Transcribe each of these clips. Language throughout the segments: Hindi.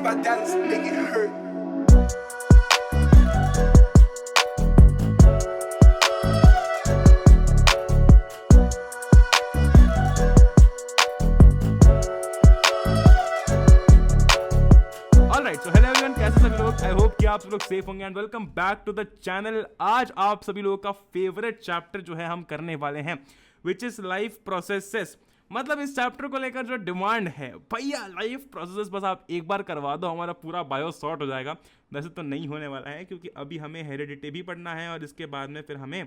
my dance, make it hurt. Alright, so hello everyone, कैसे सभी लोग? आई होप कि आप सब लोग सेफ होंगे and welcome back to the channel. आज आप सभी लोगों का फेवरेट चैप्टर जो है हम करने वाले हैं, विच इज लाइफ प्रोसेसेस। मतलब इस चैप्टर को लेकर जो डिमांड है, भैया लाइफ प्रोसेसेस बस आप एक बार करवा दो, हमारा पूरा बायो सॉर्ट हो जाएगा। वैसे तो नहीं होने वाला है, क्योंकि अभी हमें हेरिडिटी भी पढ़ना है और इसके बाद में फिर हमें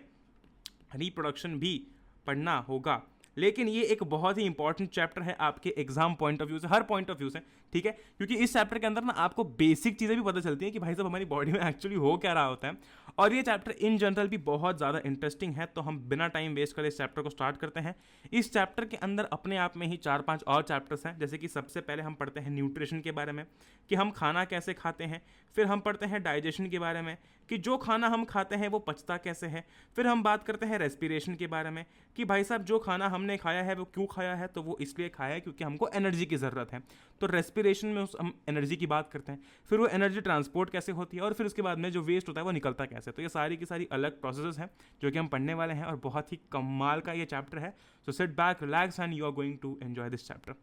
रिप्रोडक्शन भी पढ़ना होगा। लेकिन ये एक बहुत ही इंपॉर्टेंट चैप्टर है आपके एग्जाम पॉइंट ऑफ व्यू से, हर पॉइंट ऑफ व्यू से, ठीक है। क्योंकि इस चैप्टर के अंदर ना आपको बेसिक चीज़ें भी पता चलती हैं कि भाई साहब हमारी बॉडी में एक्चुअली हो क्या रहा होता है। और ये चैप्टर इन जनरल भी बहुत ज़्यादा इंटरेस्टिंग है, तो हम बिना टाइम वेस्ट करे इस चैप्टर को स्टार्ट करते हैं। इस चैप्टर के अंदर अपने आप में ही 4-5 और चैप्टर्स हैं, जैसे कि सबसे पहले हम पढ़ते हैं न्यूट्रिशन के बारे में, कि हम खाना कैसे खाते हैं। फिर हम पढ़ते हैं डाइजेशन के बारे में, कि जो खाना हम खाते हैं वो पचता कैसे है। फिर हम बात करते हैं रेस्पिरेशन के बारे में, कि भाई साहब जो खाना हमने खाया है वो क्यों खाया है, तो वो इसलिए खाया है क्योंकि हमको एनर्जी की ज़रूरत है। तो रेस्पिरेशन में हम एनर्जी की बात करते हैं। फिर वो एनर्जी ट्रांसपोर्ट कैसे होती है, और फिर उसके बाद में जो वेस्ट होता है वो निकलता कैसे। तो ये सारी की सारी अलग प्रोसेसेस हैं जो कि हम पढ़ने वाले हैं, और बहुत ही कमाल का ये चैप्टर है। So sit back, relax and you are going to enjoy this chapter.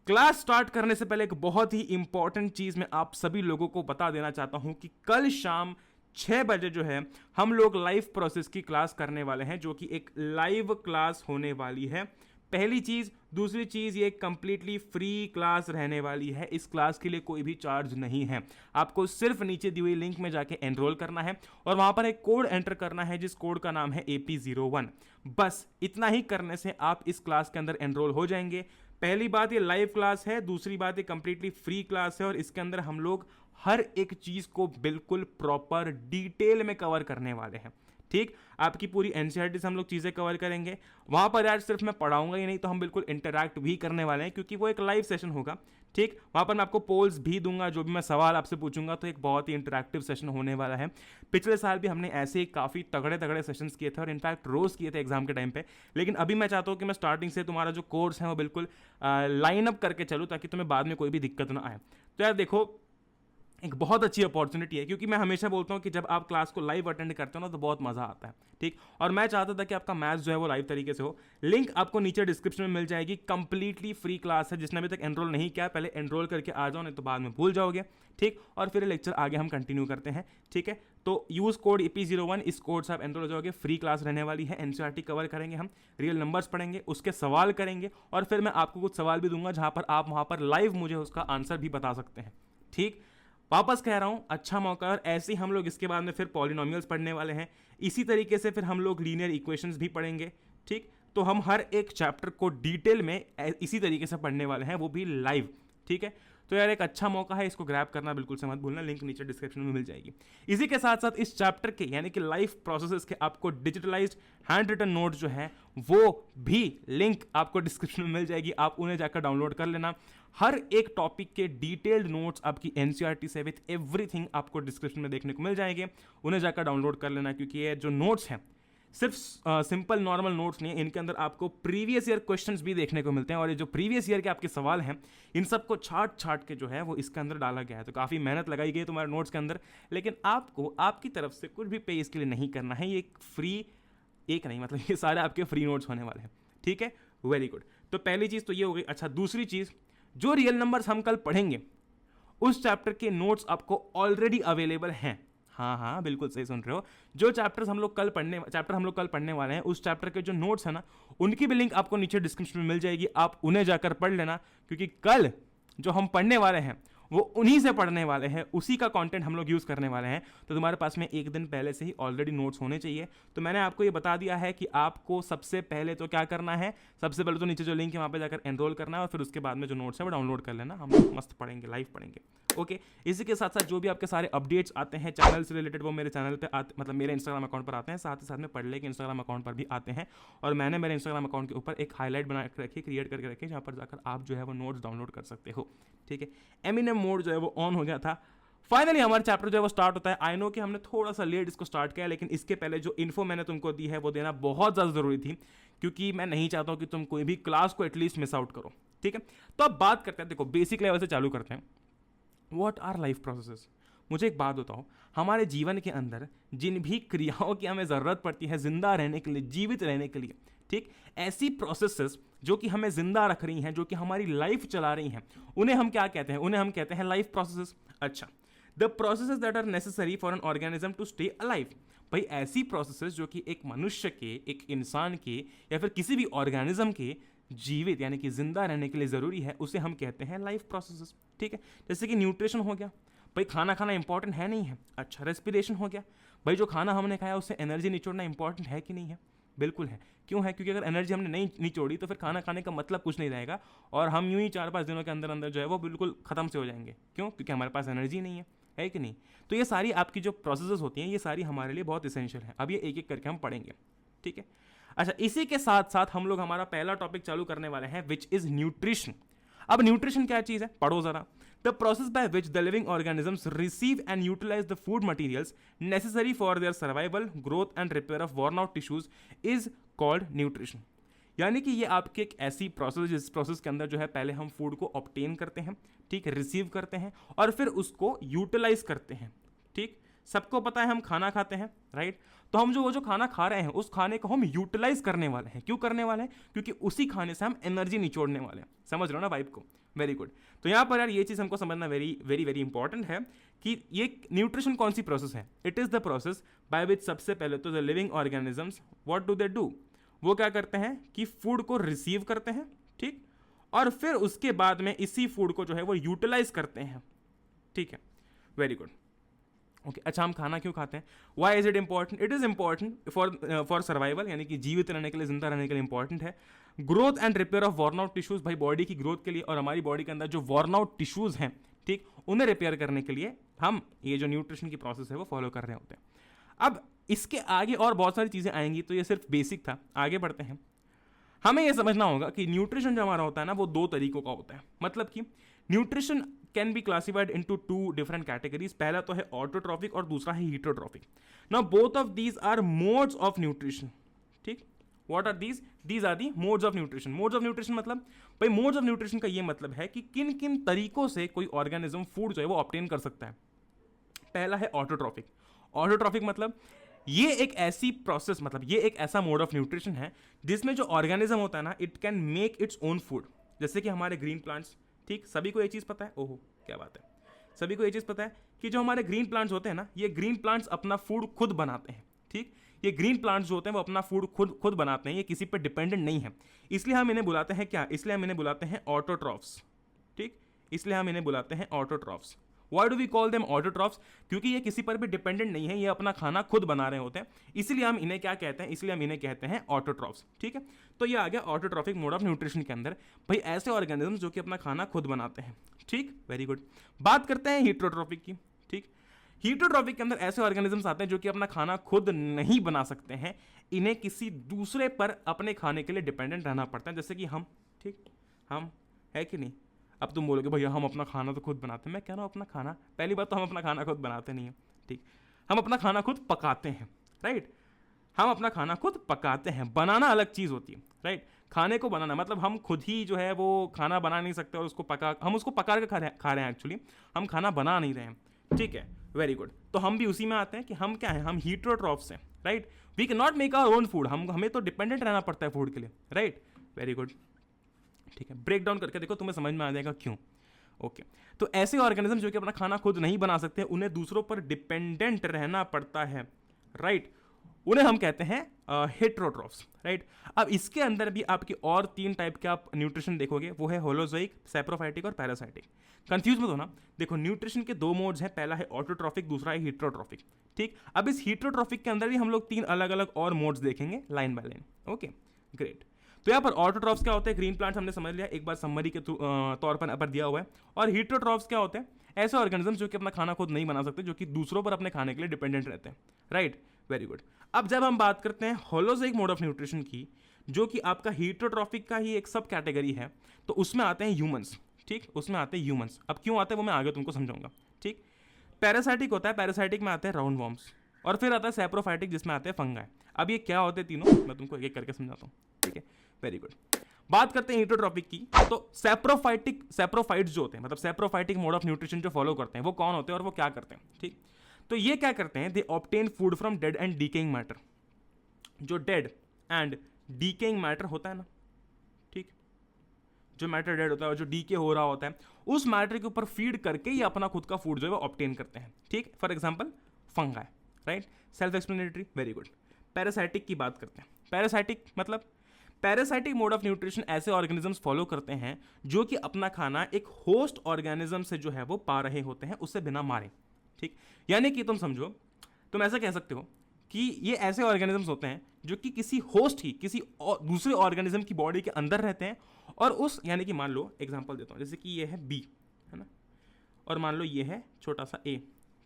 Class start करने से पहले एक बहुत ही इंपॉर्टेंट चीज़ मैं आप सभी लोगों को बता देना चाहता हूं कि कल शाम 6 बजे जो है हम लोग लाइव प्रोसेस की क्लास करने वाले हैं, जो कि एक लाइव क्लास होने वाली है। पहली चीज़। दूसरी चीज़, ये कंप्लीटली फ्री क्लास रहने वाली है। इस क्लास के लिए कोई भी चार्ज नहीं है। आपको सिर्फ नीचे दी हुई लिंक में जाके एनरोल करना है और वहाँ पर एक कोड एंटर करना है, जिस कोड का नाम है AP01। बस इतना ही करने से आप इस क्लास के अंदर एनरोल हो जाएंगे। पहली बात, ये लाइव क्लास है। दूसरी बात, ये कंप्लीटली फ्री क्लास है और इसके अंदर हम लोग हर एक चीज़ को बिल्कुल प्रॉपर डिटेल में कवर करने वाले हैं, ठीक। आपकी पूरी एनसीईआरटी से हम लोग चीज़ें कवर करेंगे। वहाँ पर यार सिर्फ मैं पढ़ाऊंगा ही नहीं, तो हम बिल्कुल इंटरैक्ट भी करने वाले हैं, क्योंकि वो एक लाइव सेशन होगा, ठीक। वहाँ पर मैं आपको पोल्स भी दूंगा, जो भी मैं सवाल आपसे पूछूंगा, तो एक बहुत ही इंटरैक्टिव सेशन होने वाला है। पिछले साल भी हमने ऐसे ही काफ़ी तगड़े तगड़े सेशंस किए थे और इनफैक्ट रोज़ किए थे एग्जाम के टाइम पे। लेकिन अभी मैं चाहता हूँ कि मैं स्टार्टिंग से तुम्हारा जो कोर्स है वो बिल्कुल लाइन अप करके चलूँ, ताकि तुम्हें बाद में कोई भी दिक्कत ना आए। तो यार देखो, एक बहुत अच्छी अपॉर्चुनिटी है, क्योंकि मैं हमेशा बोलता हूँ कि जब आप क्लास को लाइव अटेंड करते हो ना, तो बहुत मज़ा आता है, ठीक। और मैं चाहता था कि आपका मैथ्स जो है वो लाइव तरीके से हो। लिंक आपको नीचे डिस्क्रिप्शन में मिल जाएगी। कंप्लीटली फ्री क्लास है। जिसने अभी तक एनरोल नहीं किया, पहले एनरोल करके आ जाओ, नहीं तो बाद में भूल जाओगे, ठीक। और फिर लेक्चर आगे हम कंटिन्यू करते हैं, ठीक है। तो यूज़ कोड AP01, इस कोड से आप एनरोल हो जाओगे। फ्री क्लास रहने वाली है। एनसीईआरटी कवर करेंगे हम, रियल नंबर्स पढ़ेंगे, उसके सवाल करेंगे, और फिर मैं आपको कुछ सवाल भी दूंगा जहाँ पर आप वहाँ पर लाइव मुझे उसका आंसर भी बता सकते हैं, ठीक। वापस कह रहा हूँ, अच्छा मौका। और ऐसे ही हम लोग इसके बाद में फिर पॉलिनोमियल्स पढ़ने वाले हैं। इसी तरीके से फिर हम लोग लीनियर इक्वेशंस भी पढ़ेंगे, ठीक। तो हम हर एक चैप्टर को डिटेल में इसी तरीके से पढ़ने वाले हैं, वो भी लाइव, ठीक है। तो यार एक अच्छा मौका है, इसको ग्रैब करना बिल्कुल से मत भूलना। लिंक नीचे डिस्क्रिप्शन में मिल जाएगी। इसी के साथ साथ इस चैप्टर के यानी कि लाइफ प्रोसेसेस के आपको डिजिटलाइज्ड हैंड रिटन नोट जो है वो भी लिंक आपको डिस्क्रिप्शन में मिल जाएगी। आप उन्हें जाकर डाउनलोड कर लेना। हर एक टॉपिक के डिटेल्ड नोट्स आपकी एनसीईआरटी से विथ एवरीथिंग आपको डिस्क्रिप्शन में देखने को मिल जाएंगे। उन्हें जाकर डाउनलोड कर लेना, क्योंकि ये जो नोट्स हैं सिर्फ सिंपल नॉर्मल नोट्स नहीं है, इनके अंदर आपको प्रीवियस ईयर क्वेश्चंस भी देखने को मिलते हैं। और ये जो प्रीवियस ईयर के आपके सवाल हैं, इन सबको छाट के जो है वो इसके अंदर डाला गया है। तो काफ़ी मेहनत लगाई गई है तुम्हारे नोट्स के अंदर, लेकिन आपको आपकी तरफ से कुछ भी पे इसके लिए नहीं करना है। ये एक फ्री, एक नहीं, मतलब ये सारे आपके फ्री नोट्स होने वाले हैं, ठीक है। Very good. तो पहली चीज़ तो ये हो गई। अच्छा, दूसरी चीज़, जो रियल नंबर्स हम कल पढ़ेंगे उस चैप्टर के नोट्स आपको ऑलरेडी अवेलेबल हैं। हाँ, बिल्कुल सही सुन रहे हो। जो चैप्टर हम लोग कल पढ़ने वाले हैं, उस चैप्टर के जो नोट्स है ना, उनकी भी लिंक आपको नीचे डिस्क्रिप्शन में मिल जाएगी। आप उन्हें जाकर पढ़ लेना, क्योंकि कल जो हम पढ़ने वाले हैं वो उन्हीं से पढ़ने वाले हैं, उसी का कंटेंट हम लोग यूज़ करने वाले हैं। तो तुम्हारे पास में एक दिन पहले से ही ऑलरेडी नोट्स होने चाहिए। तो मैंने आपको ये बता दिया है कि आपको सबसे पहले तो क्या करना है। सबसे पहले तो नीचे जो लिंक है वहाँ पे जाकर एनरोल करना है, और फिर उसके बाद में जो नोट्स है वो डाउनलोड कर लेना। हम लोग मस्त पढ़ेंगे, लाइव पढ़ेंगे, ओके। इसी के साथ साथ जो भी आपके सारे अपडेट्स आते हैं चैनल से रिलेटेड, वो मेरे चैनल पे आते, मतलब मेरे इंस्टाग्राम अकाउंट पर आते हैं। साथ ही साथ में पढ़ के इंस्टाग्राम अकाउंट पर भी आते हैं। और मैंने मेरे इंस्टाग्राम अकाउंट के ऊपर एक हाईलाइट बना के रखी, क्रिएट करके रखी, जहाँ पर जाकर आप जो है वो नोट्स डाउनलोड कर सकते हो, ठीक है। एमिनेम मोड जो है वो ऑन हो गया था। फाइनली हमारा चैप्टर जो है वो स्टार्ट होता है। आई नो कि हमने थोड़ा सा लेट इसको स्टार्ट किया, लेकिन इसके पहले जो इन्फो मैंने तुमको दी है वो देना बहुत ज़्यादा ज़रूरी थी, क्योंकि मैं नहीं चाहता हूँ कि तुम कोई भी क्लास को एटलीस्ट मिस आउट करो, ठीक है। तो अब बात करते हैं, देखो बेसिक लेवल से चालू करते हैं। What our life processes? मुझे एक बात बताओ, हमारे जीवन के अंदर जिन भी क्रियाओं की हमें ज़रूरत पड़ती है जिंदा रहने के लिए, जीवित रहने के लिए, ठीक, ऐसी प्रोसेसेस जो कि हमें जिंदा रख रही हैं, जो कि हमारी लाइफ चला रही हैं, उन्हें हम क्या कहते हैं? उन्हें हम कहते हैं लाइफ प्रोसेसेस। अच्छा, the processes that are necessary for an organism to stay alive. भाई ऐसी प्रोसेसेस जो कि एक मनुष्य के, एक इंसान के, या फिर किसी भी ऑर्गेनिज्म के जीवित यानी कि जिंदा रहने के लिए ज़रूरी है, उसे हम कहते हैं लाइफ प्रोसेसेस। ठीक है, जैसे कि न्यूट्रिशन हो गया, भाई खाना खाना इंपॉर्टेंट है नहीं है? अच्छा, रेस्पिरेशन हो गया, भाई जो खाना हमने खाया उससे एनर्जी निचोड़ना इंपॉर्टेंट है कि नहीं है? बिल्कुल है। क्यों है? क्योंकि अगर एनर्जी हमने नहीं निचोड़ी तो फिर खाना खाने का मतलब कुछ नहीं रहेगा, और हम यूं ही 4-5 दिनों के अंदर अंदर जो है वो बिल्कुल ख़त्म से हो जाएंगे। क्यों? क्योंकि हमारे पास एनर्जी नहीं है कि नहीं? तो ये सारी आपकी जो प्रोसेसेस होती हैं, ये सारी हमारे लिए बहुत इसेंशियल है। अब ये एक एक करके हम पढ़ेंगे, ठीक है? अच्छा, इसी के साथ साथ हम लोग हमारा पहला टॉपिक चालू करने वाले हैं, विच इज़ न्यूट्रिशन। अब न्यूट्रिशन क्या चीज़ है? पढ़ो ज़रा। The process by which the living organisms receive and utilize the food materials necessary for their survival, growth and repair of worn out tissues is called nutrition। यानी कि ये आपकी एक ऐसी प्रोसेस, जिस प्रोसेस के अंदर जो है पहले हम फूड को ऑब्टेन करते हैं, ठीक है, रिसीव करते हैं, और फिर उसको यूटिलाइज करते हैं। ठीक, सबको पता है हम खाना खाते हैं, राइट? तो हम वो जो खाना खा रहे हैं उस खाने को हम यूटिलाइज करने वाले हैं। क्यों करने वाले हैं? क्योंकि उसी खाने से हम एनर्जी निचोड़ने वाले हैं। समझ रहे हो ना वाइब को? Very good. तो यहाँ पर यार ये चीज़ हमको समझना वेरी वेरी वेरी इंपॉर्टेंट है कि ये न्यूट्रिशन कौन सी प्रोसेस है। It is the process by विच, सबसे पहले तो the living organisms what do they do, वो क्या करते हैं कि फूड को रिसीव करते हैं, ठीक, और फिर उसके बाद में इसी फूड को जो है वो यूटिलाइज करते हैं। ठीक है, वेरी गुड। ओके, अच्छा, हम खाना क्यों खाते हैं? Why is it important? It is important for survival, यानी कि जीवित रहने के लिए, जिंदा रहने के लिए इंपॉर्टेंट है। Growth and repair of worn out tissues, भाई बॉडी की ग्रोथ के लिए, और हमारी बॉडी के अंदर जो वॉर्न आउट टिश्यूज हैं, ठीक, उन्हें रिपेयर करने के लिए हम ये जो न्यूट्रिशन की प्रोसेस है वो फॉलो कर रहे होते हैं। अब इसके आगे और बहुत सारी चीज़ें आएंगी, तो ये सिर्फ बेसिक था। आगे बढ़ते हैं। हमें यह समझना होगा कि न्यूट्रिशन जो हमारा होता है ना, वो 2 तरीकों का होता है। मतलब कि nutrition can be classified into 2 different categories. पहला तो है ऑटोट्रॉफिक और दूसरा है heterotrophic. Now both of these are modes of nutrition. ठीक, what are these? These are the modes of nutrition. Modes of nutrition मतलब, भाई मोड्स ऑफ न्यूट्रिशन का ये मतलब है कि किन किन तरीकों से कोई ऑर्गेनिज्म फूड जो है वो ऑब्टेन कर सकता है। पहला है ऑटोट्रॉफिक। ऑटोट्रॉफिक मतलब ये एक ऐसी प्रोसेस, मतलब ये एक ऐसा मोड ऑफ न्यूट्रिशन है जिसमें जो ऑर्गेनिज्म होता है ना, it can make its own food. जैसे कि हमारे ग्रीन प्लांट्स, ठीक, सभी को ये चीज़ पता है। ओहो, क्या बात है, सभी को ये चीज़ पता है कि जो हमारे ग्रीन प्लांट्स होते हैं ना, ये ग्रीन प्लांट्स अपना फूड खुद बनाते हैं। ठीक, ये ग्रीन प्लांट्स जो होते हैं वो अपना फूड खुद बनाते हैं, ये किसी पर डिपेंडेंट नहीं है। इसलिए हम इन्हें बुलाते हैं क्या? इसलिए हम इन्हें बुलाते हैं ऑटोट्रॉफ्स। ठीक, इसलिए हम इन्हें बुलाते हैं autotrophs. Why do we call them autotrophs? क्योंकि ये किसी पर भी डिपेंडेंट नहीं है, ये अपना खाना खुद बना रहे होते हैं, इसलिए हम इन्हें क्या कहते हैं? इसलिए हम इन्हें कहते हैं ऑटोट्रॉफ्स। ठीक है, तो ये आ गया ऑटोट्रॉफिक मोड ऑफ न्यूट्रिशन के अंदर, भाई ऐसे ऑर्गेनिज्म जो कि अपना खाना खुद बनाते हैं। ठीक, वेरी गुड। बात करते हैं हीटरोट्रॉफिक की। ठीक, हीटरोट्रॉफिक के अंदर ऐसे ऑर्गेनिजम्स आते हैं जो कि अपना खाना खुद नहीं बना सकते हैं, इन्हें किसी दूसरे पर अपने खाने के लिए डिपेंडेंट रहना पड़ता है, जैसे कि हम। ठीक, हम है कि नहीं? अब तुम बोलोगे भैया हम अपना खाना तो खुद बनाते हैं। मैं कह रहा हूँ अपना खाना, पहली बात तो हम अपना खाना खुद बनाते नहीं हैं। ठीक, हम अपना खाना खुद पकाते हैं, राइट? हम अपना खाना खुद पकाते हैं, बनाना अलग चीज़ होती है, राइट? खाने को बनाना मतलब हम खुद ही जो है वो खाना बना नहीं सकते और उसको हम उसको पका के खा रहे हैं। एक्चुअली हम खाना बना नहीं रहे हैं। ठीक है, वेरी गुड। तो हम भी उसी में आते हैं कि हम क्या हैं? हम हीटरोट्रॉफ्स हैं, right? We can not make our own food. हमें तो डिपेंडेंट रहना पड़ता है फूड के लिए, राइट? Very good. ठीक है, ब्रेक डाउन करके देखो, तुम्हें समझ में आ जाएगा क्यों। ओके, तो ऐसे ऑर्गेनिज्म जो कि अपना खाना खुद नहीं बना सकते, उन्हें दूसरों पर डिपेंडेंट रहना पड़ता है, राइट? उन्हें हम कहते हैं हेट्रोट्रॉफ्स, राइट? अब इसके अंदर भी आपकी और 3 टाइप के आप न्यूट्रिशन देखोगे, वो है होलोजोइक, सैप्रोफाइटिक और पैरासाइटिक। कंफ्यूज मत होना। देखो, न्यूट्रिशन के 2 मोड्स हैं, पहला है ऑटोट्रॉफिक, दूसरा है हीट्रोट्रॉफिक। ठीक, अब इस हीट्रोट्रॉफिक के अंदर भी हम लोग 3 अलग अलग और मोड्स देखेंगे line by line. Okay, great. तो यहाँ पर ऑटोट्रॉफ्स क्या होते हैं? ग्रीन प्लांट्स हमने समझ लिया, एक बार समरी के तौर पर दिया हुआ है। और हीटरोट्रॉफ्स क्या होते हैं? ऐसे ऑर्गेनिजम्स जो कि अपना खाना खुद नहीं बना सकते, जो कि दूसरों पर अपने खाने के लिए डिपेंडेंट रहते हैं, राइट? Very good. अब जब हम बात करते हैं होलोजोइक मोड ऑफ न्यूट्रिशन की, जो कि आपका हीटरोट्रॉफिक का ही एक सब कैटेगरी है, तो उसमें आते हैं ह्यूमंस। ठीक, उसमें आते हैं ह्यूमंस। अब क्यों आते हैं वो मैं आगे तुमको समझाऊंगा। ठीक, पैरासाइटिक होता है, पैरासाइटिक में आते हैं राउंड वॉर्म्स, और फिर आता है सैप्रोफाइटिक जिसमें आते हैं फंगाई। अब ये क्या होते हैं तीनों, मैं तुमको एक एक करके समझाता हूँ। ठीक है, वेरी गुड। बात करते हैं हीटरोट्रॉपिक की, तो सैप्रोफाइट्स जो होते हैं, मतलब सैप्रोफाइटिक मोड ऑफ न्यूट्रिशन जो फॉलो करते हैं, वो कौन होते हैं और वो क्या करते हैं, ठीक। तो ये क्या करते हैं, they obtain food from dead and decaying matter. जो डेड एंड डीकेइंग मैटर होता है ना, ठीक, जो मैटर डेड होता है और जो डीके हो रहा होता है, उस मैटर के ऊपर फीड करके ये अपना खुद का फूड जो है वो ऑब्टेन करते हैं, ठीक। For example fungi, right, self explanatory, very good. Parasitic की बात करते हैं। पैरासाइटिक मतलब पैरासाइटिक मोड ऑफ न्यूट्रिशन ऐसे ऑर्गेनिजम्स फॉलो करते हैं जो कि अपना खाना एक होस्ट ऑर्गेनिज्म से जो है वो पा रहे होते हैं, उससे बिना मारे, ठीक। यानी कि तुम समझो, तुम ऐसा कह सकते हो कि ये ऐसे ऑर्गेनिजम्स होते हैं जो कि किसी होस्ट की, किसी दूसरे ऑर्गेनिज्म की बॉडी के अंदर रहते हैं, और उस, यानी कि मान लो एग्जांपल देता हूँ, जैसे कि ये है बी, है ना, और मान लो ये है छोटा सा ए।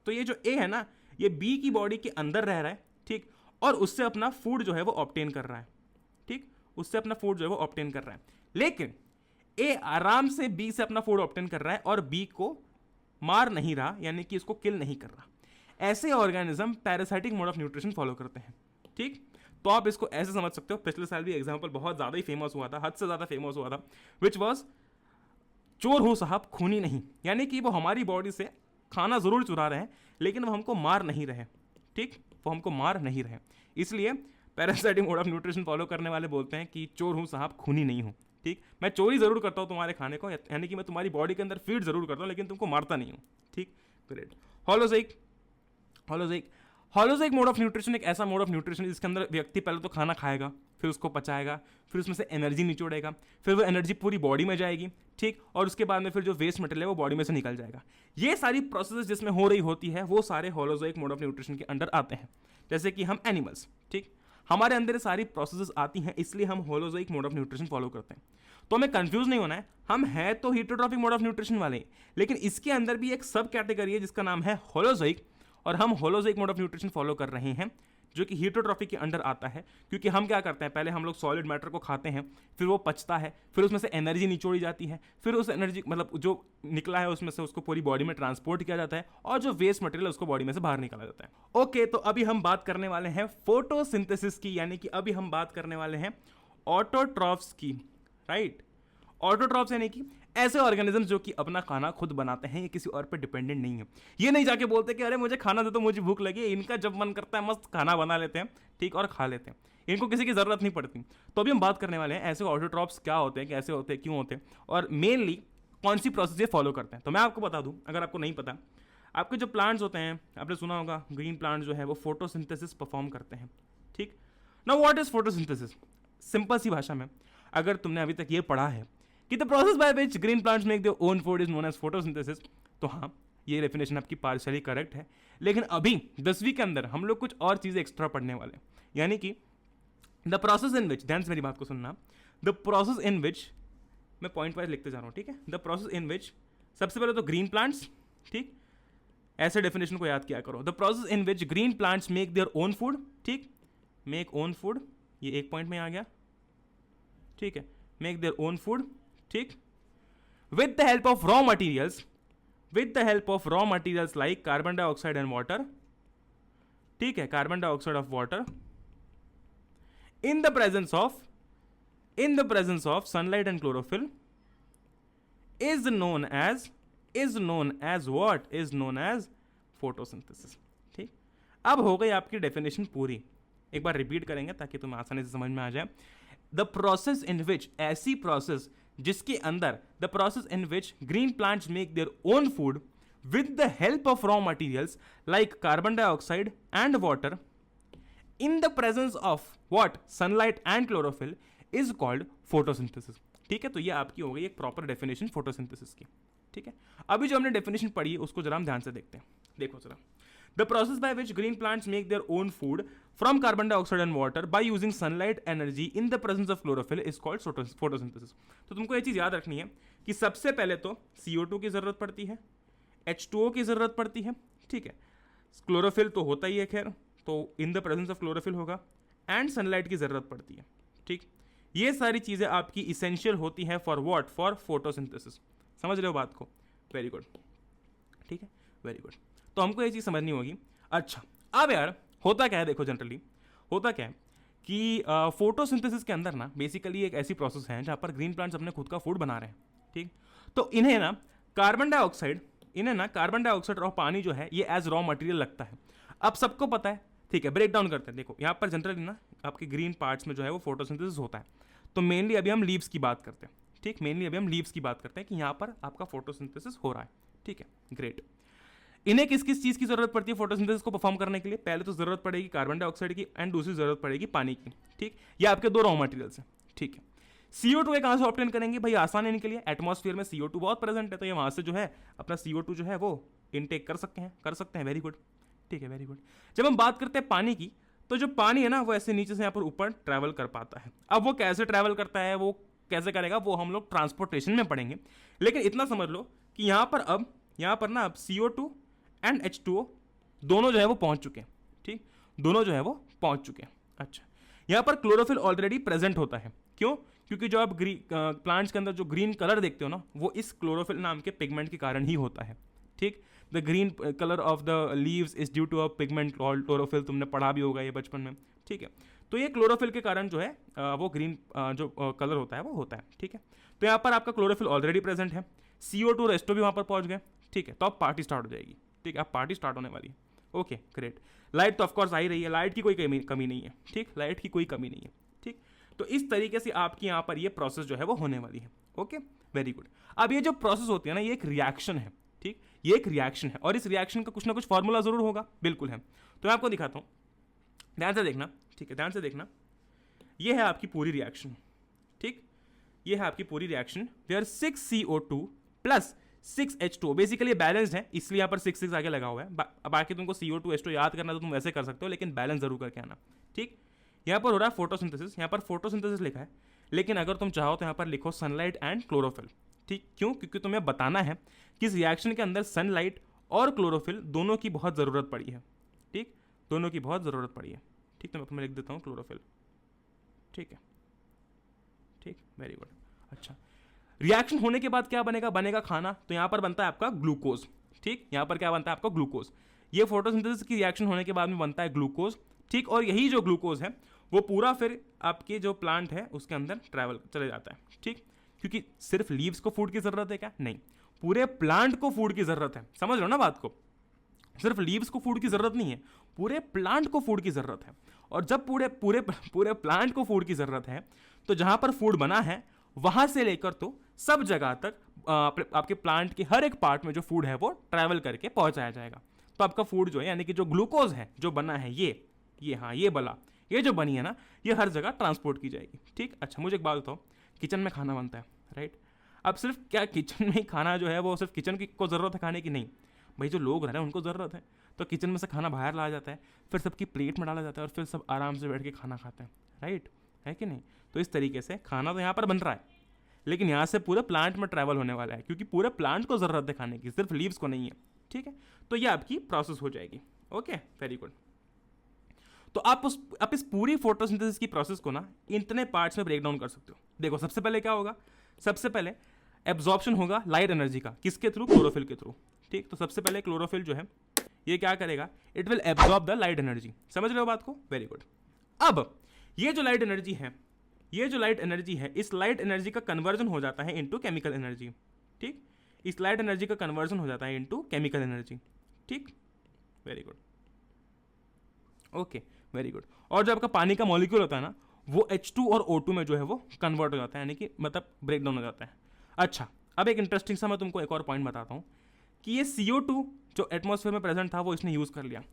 तो ये जो ए है ना, ये बी की बॉडी के अंदर रह रहा है, ठीक, और उससे अपना फूड जो है वो ऑब्टेन कर रहा है, ठीक, उससे अपना फूड जो है वो ऑब्टेन कर रहा है। लेकिन ए आराम से बी से अपना फूड ऑब्टेन कर रहा है और बी को मार नहीं रहा, यानी कि इसको किल नहीं कर रहा। ऐसे organism parasitic mode of nutrition follow करते हैं, ठीक। तो आप इसको ऐसे समझ सकते हो, पिछले साल भी एग्जांपल बहुत ज़्यादा ही फेमस हुआ था, हद से ज़्यादा फेमस हुआ था, विच वॉज चोर हो साहब खूनी नहीं। यानी कि वो हमारी बॉडी से खाना ज़रूर चुरा रहे हैं, लेकिन वो हमको मार नहीं रहे, ठीक, वो हमको मार नहीं रहे। इसलिए parasitic mode of nutrition follow करने वाले बोलते हैं कि चोर हूँ साहब खूनी नहीं हूँ, ठीक। मैं चोरी ज़रूर करता हूँ तुम्हारे खाने को, यानी कि मैं तुम्हारी बॉडी के अंदर फीड ज़रूर करता हूँ, लेकिन तुमको मारता नहीं हूँ, ठीक। ग्रेट। होलोज़ोइक होलोज़ोइक मोड ऑफ न्यूट्रिशन एक ऐसा मोड ऑफ न्यूट्रिशन जिसके अंदर व्यक्ति पहले तो खाना खाएगा, फिर उसको पचाएगा, फिर उसमें से एनर्जी निचोड़ेगा, फिर वो एनर्जी पूरी बॉडी में जाएगी, ठीक, और उसके बाद में फिर जो वेस्ट मटेरियल है वो बॉडी में से निकल जाएगा। ये सारी प्रोसेस जिसमें हो रही होती है वो सारे होलोज़ोइक मोड ऑफ न्यूट्रिशन के अंडर आते हैं। जैसे कि हम एनिमल्स, ठीक, हमारे अंदर सारी प्रोसेस आती हैं, इसलिए हम होलोज़ोइक मोड ऑफ न्यूट्रिशन फॉलो करते हैं। तो हमें कंफ्यूज नहीं होना है, हम हैं तो हीटरोट्रॉपिक मोड ऑफ न्यूट्रिशन वाले, लेकिन इसके अंदर भी एक सब कैटेगरी है जिसका नाम है होलोज़ोइक, और हम होलोज़ोइक मोड ऑफ न्यूट्रिशन फॉलो कर रहे हैं, जो कि हीटरोट्रॉफी के अंडर आता है। क्योंकि हम क्या करते हैं, पहले हम लोग सॉलिड मैटर को खाते हैं, फिर वो पचता है, फिर उसमें से एनर्जी निचोड़ी जाती है, फिर उस एनर्जी मतलब जो निकला है उसमें से उसको पूरी बॉडी में ट्रांसपोर्ट किया जाता है, और जो वेस्ट मटेरियल उसको बॉडी में से बाहर निकाला जाता है। ओके, तो अभी हम बात करने वाले हैं फोटोसिंथेसिस की, यानी कि अभी हम बात करने वाले हैं ऑटोट्रॉफ्स की, राइट। ऑटोट्रॉफ्स यानी कि ऐसे ऑर्गेनिज्म जो कि अपना खाना खुद बनाते हैं, ये किसी और पे डिपेंडेंट नहीं है। ये नहीं जाके बोलते कि अरे मुझे खाना दे दो, मुझे भूख लगी है, इनका जब मन करता है मस्त खाना बना लेते हैं, ठीक, और खा लेते हैं, इनको किसी की ज़रूरत नहीं पड़ती। तो अभी हम बात करने वाले हैं ऐसे ऑटोट्रॉफ्स क्या होते हैं, कैसे होते हैं, क्यों होते हैं, और मेनली कौन सी प्रोसेस ये फॉलो करते हैं। तो मैं आपको बता दूं, अगर आपको नहीं पता, आपके जो प्लांट्स होते हैं, आपने सुना होगा ग्रीन प्लांट जो है वो फोटोसिंथेसिस परफॉर्म करते हैं, ठीक। Now what is photosynthesis? Simple सी भाषा में, अगर तुमने अभी तक ये पढ़ा है कि the process by which green plants make their own food is known as photosynthesis, तो हाँ, ये डेफिनेशन आपकी पार्शियली करेक्ट है। लेकिन अभी 10वीं के अंदर हम लोग कुछ और चीज़ें एक्स्ट्रा पढ़ने वाले हैं, यानी कि द प्रोसेस इन विच, ध्यान से मेरी बात को सुनना, द प्रोसेस इन विच, मैं पॉइंट वाइज लिखते जा रहा हूँ, ठीक है। द प्रोसेस इन विच, सबसे पहले तो ग्रीन प्लांट्स, ठीक, ऐसे डेफिनेशन को याद किया करो। The process in which green plants make their own food, ठीक, मेक ओन फूड, ये एक पॉइंट में आ गया, ठीक है, मेक देयर ओन फूड, ठीक, with the help of raw materials, with the help of raw materials like carbon dioxide and water, ठीक है, carbon dioxide of water, in the presence of sunlight and chlorophyll, is known as what? Is known as photosynthesis, ठीक। अब हो गई आपकी डेफिनेशन पूरी, एक बार रिपीट करेंगे ताकि तुम्हें आसानी से समझ में आ जाए। द प्रोसेस इन विच, ऐसी प्रोसेस जिसके अंदर, the process in which green plants make their own food with the help of raw materials like carbon dioxide and water in the presence of what? Sunlight and chlorophyll, is called photosynthesis, ठीक है। तो ये आपकी हो गई एक प्रॉपर डेफिनेशन फोटोसिंथेसिस की, ठीक है। अभी जो हमने डेफिनेशन पढ़ी है उसको जरा हम ध्यान से देखते हैं। देखो जरा, the process by which green plants make their own food from carbon dioxide and water by using sunlight energy in the presence of chlorophyll is called photosynthesis। तो तुमको ये चीज़ याद रखनी है कि सबसे पहले तो CO2 की ज़रूरत पड़ती है, H2O की ज़रूरत पड़ती है, ठीक है, क्लोरोफिल तो होता ही है, खैर, तो in the presence of chlorophyll होगा, एंड सनलाइट की ज़रूरत पड़ती है, ठीक। ये सारी चीज़ें आपकी इसेंशियल होती हैं फॉर व्हाट? For photosynthesis. समझ रहे हो बात को? वेरी गुड, ठीक है, वेरी गुड। तो हमको ये चीज़ समझनी होगी। अच्छा, अब यार होता क्या है, देखो जनरली होता क्या है कि फोटोसिंथेसिस के अंदर ना बेसिकली एक ऐसी प्रोसेस है जहाँ पर ग्रीन प्लांट्स अपने खुद का फूड बना रहे हैं, ठीक। तो इन्हें ना कार्बन डाइऑक्साइड और पानी जो है ये एज रॉ मटेरियल लगता है। अब सबको पता है, ठीक है, ब्रेक डाउन करते हैं। देखो यहाँ पर जनरली ना आपके ग्रीन पार्ट्स में जो है वो फोटोसिंथेसिस होता है। तो मेनली अभी हम लीव्स की बात करते हैं, ठीक, मेनली अभी हम लीव्स की बात करते हैं कि यहाँ पर आपका फोटोसिंथेसिस हो रहा है, ठीक है, ग्रेट। इन्हें किस किस चीज़ की जरूरत पड़ती है फोटोसिंथेसिस को परफॉर्म करने के लिए? पहले तो जरूरत पड़ेगी कार्बन डाइऑक्साइड की एंड दूसरी जरूरत पड़ेगी पानी की, ठीक। ये आपके दो रॉ मटेरियल्स हैं, ठीक है। CO2 कहाँ से ऑब्टेन करेंगे भाई? आसान है इनके लिए, एटमॉस्फेयर में CO2 बहुत प्रेजेंट है, तो ये वहाँ से जो है अपना CO2 जो है वो इनटेक कर सकते हैं, वेरी गुड, ठीक है, वेरी गुड। जब हम बात करते हैं पानी की, तो जो पानी है ना वो ऐसे नीचे से यहाँ पर ऊपर ट्रैवल कर पाता है। अब वो कैसे ट्रैवल करता है, वो कैसे करेगा, वो हम लोग ट्रांसपोर्टेशन में पढ़ेंगे। लेकिन इतना समझ लो कि यहाँ पर ना अब CO2 एंड H2O दोनों जो है वो पहुंच चुके हैं, ठीक, दोनों जो है वो पहुंच चुके हैं। अच्छा, यहाँ पर क्लोरोफिल ऑलरेडी प्रेजेंट होता है। क्यों? क्योंकि जो आप प्लांट्स के अंदर जो ग्रीन कलर देखते हो ना वो इस क्लोरोफिल नाम के पिगमेंट के कारण ही होता है, ठीक। The green colour of the leaves is due to a pigment called chlorophyll, तुमने पढ़ा भी होगा ये बचपन में, ठीक है। तो ये क्लोरोफिल के कारण जो है वो ग्रीन जो कलर होता है वो होता है, ठीक है। तो यहाँ पर आपका क्लोरोफिल ऑलरेडी प्रेजेंट है, CO2 और H2O भी वहाँ पर पहुँच गए, ठीक है। तो अब पार्टी स्टार्ट हो जाएगी, ठीक है, अब पार्टी स्टार्ट होने वाली है। Okay great. लाइट तो ऑफकोर्स आ ही रही है, लाइट की कोई कमी नहीं है, ठीक, लाइट की कोई कमी नहीं है, ठीक। तो इस तरीके से आपकी यहाँ पर ये प्रोसेस जो है वो होने वाली है। Okay very good. अब ये जो प्रोसेस होती है ना ये एक रिएक्शन है, ठीक, ये एक रिएक्शन है और इस रिएक्शन का कुछ ना कुछ फॉर्मूला जरूर होगा, बिल्कुल है। तो मैं आपको दिखाता हूँ, ध्यान से देखना, ठीक है, ध्यान से देखना। ये है आपकी पूरी रिएक्शन, ठीक, ये है आपकी पूरी reaction. There 6 CO2 plus 6 H2O, basically balanced है इसलिए यहाँ पर 6 आगे लगा हुआ है। बाकी तुमको CO2 H2O याद करना तो तुम वैसे कर सकते हो, लेकिन बैलेंस जरूर करके आना, ठीक। यहाँ पर हो रहा है फोटोसिंथेसिस, यहाँ पर फोटोसिंथेसिस लिखा है, लेकिन अगर तुम चाहो तो यहाँ पर लिखो सनलाइट एंड क्लोरोफिल, ठीक। क्यों? क्योंकि तुम्हें बताना है कि इस रिएक्शन के अंदर सनलाइट और क्लोरोफिल दोनों की बहुत ज़रूरत पड़ी है, ठीक, दोनों की बहुत ज़रूरत पड़ी है, ठीक। तो मैं लिख देता हूँ क्लोरोफिल, ठीक है, ठीक, वेरी गुड। अच्छा, रिएक्शन होने के बाद क्या बनेगा खाना। तो यहाँ पर बनता है आपका ग्लूकोज, ठीक, यहाँ पर क्या बनता है आपका ग्लूकोज। ये फोटोसिंथेसिस की रिएक्शन होने के बाद में बनता है ग्लूकोज, ठीक। और यही जो ग्लूकोज है वो पूरा फिर आपके जो प्लांट है उसके अंदर ट्रैवल चले जाता है, ठीक। क्योंकि सिर्फ लीव्स को फूड की जरूरत है क्या? नहीं, पूरे प्लांट को फूड की जरूरत है, समझ लो ना बात को। सिर्फ लीव्स को फूड की जरूरत नहीं है, पूरे प्लांट को फूड की जरूरत है। और जब पूरे प्लांट को फूड की जरूरत है तो जहां पर फूड बना है वहां से लेकर तो सब जगह तक आपके प्लांट के हर एक पार्ट में जो फूड है वो ट्रैवल करके पहुंचाया जाएगा। तो आपका फूड जो है यानी कि जो ग्लूकोज है जो बना है ये जो बनी है ना ये हर जगह ट्रांसपोर्ट की जाएगी, ठीक। अच्छा, मुझे एक बात बताओ, किचन में खाना बनता है, राइट। अब सिर्फ क्या किचन में ही खाना जो है वो सिर्फ किचन की को ज़रूरत है खाने की? नहीं भाई, जो लोग रह रहे हैं उनको ज़रूरत है। तो किचन में से खाना बाहर लाया जाता है, फिर सबकी प्लेट में डाला जाता है और फिर सब आराम से बैठ के खाना खाते हैं, राइट, है कि नहीं? तो इस तरीके से खाना तो यहाँ पर बन रहा है, लेकिन यहाँ से पूरे प्लांट में ट्रैवल होने वाला है, क्योंकि पूरे प्लांट को ज़रूरत है खाने की, सिर्फ लीव्स को नहीं है, ठीक है। तो ये आपकी प्रोसेस हो जाएगी। Okay very good. तो आप इस पूरी फोटोसिंथेसिस की प्रोसेस को ना इतने पार्ट्स में ब्रेक डाउन कर सकते हो। देखो, सबसे पहले क्या होगा? सबसे पहले एब्जॉर्प्शन होगा लाइट एनर्जी का, किसके थ्रू? क्लोरोफिल के थ्रू, ठीक। तो सबसे पहले क्लोरोफिल जो है ये क्या करेगा? It will absorb the light energy. समझ रहे हो बात को? Very good. अब ये जो लाइट एनर्जी है, इस लाइट एनर्जी का कन्वर्जन हो जाता है इनटू केमिकल एनर्जी, ठीक। इस लाइट एनर्जी का कन्वर्जन हो जाता है इनटू केमिकल एनर्जी, ठीक, very good. Okay very good. और जो आपका पानी का मॉलिक्यूल होता है ना वो H2 और O2 में जो है वो कन्वर्ट हो जाता है, यानी कि मतलब ब्रेक डाउन हो जाता है। अच्छा, अब एक इंटरेस्टिंग सा मैं तुमको एक और पॉइंट बताता हूँ कि ये CO2 जो एटमॉस्फेयर में प्रेजेंट था वो इसने यूज़ कर लिया।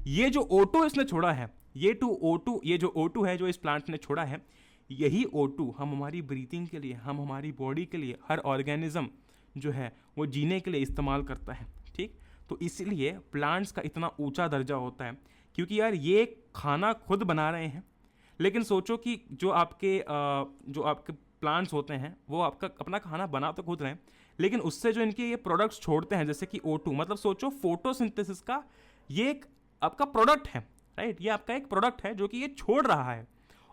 ये जो O2 इसने छोड़ा है, ये जो O2 है जो इस प्लांट ने छोड़ा है, यही O2 हम हमारी ब्रीथिंग के लिए, हम हमारी बॉडी के लिए, हर ऑर्गेनिज्म जो है वो जीने के लिए इस्तेमाल करता है, ठीक। तो इसलिए प्लांट्स का इतना ऊंचा दर्जा होता है, क्योंकि यार ये खाना खुद बना रहे हैं। लेकिन सोचो कि जो आपके प्लांट्स होते हैं वो आपका अपना खाना बना तो खुद रहे हैं, लेकिन उससे जो इनके ये प्रोडक्ट्स छोड़ते हैं जैसे कि O2, मतलब सोचो फोटोसिंथेसिस का ये एक आपका प्रोडक्ट है, राइट। ये आपका एक प्रोडक्ट है जो कि ये छोड़ रहा है,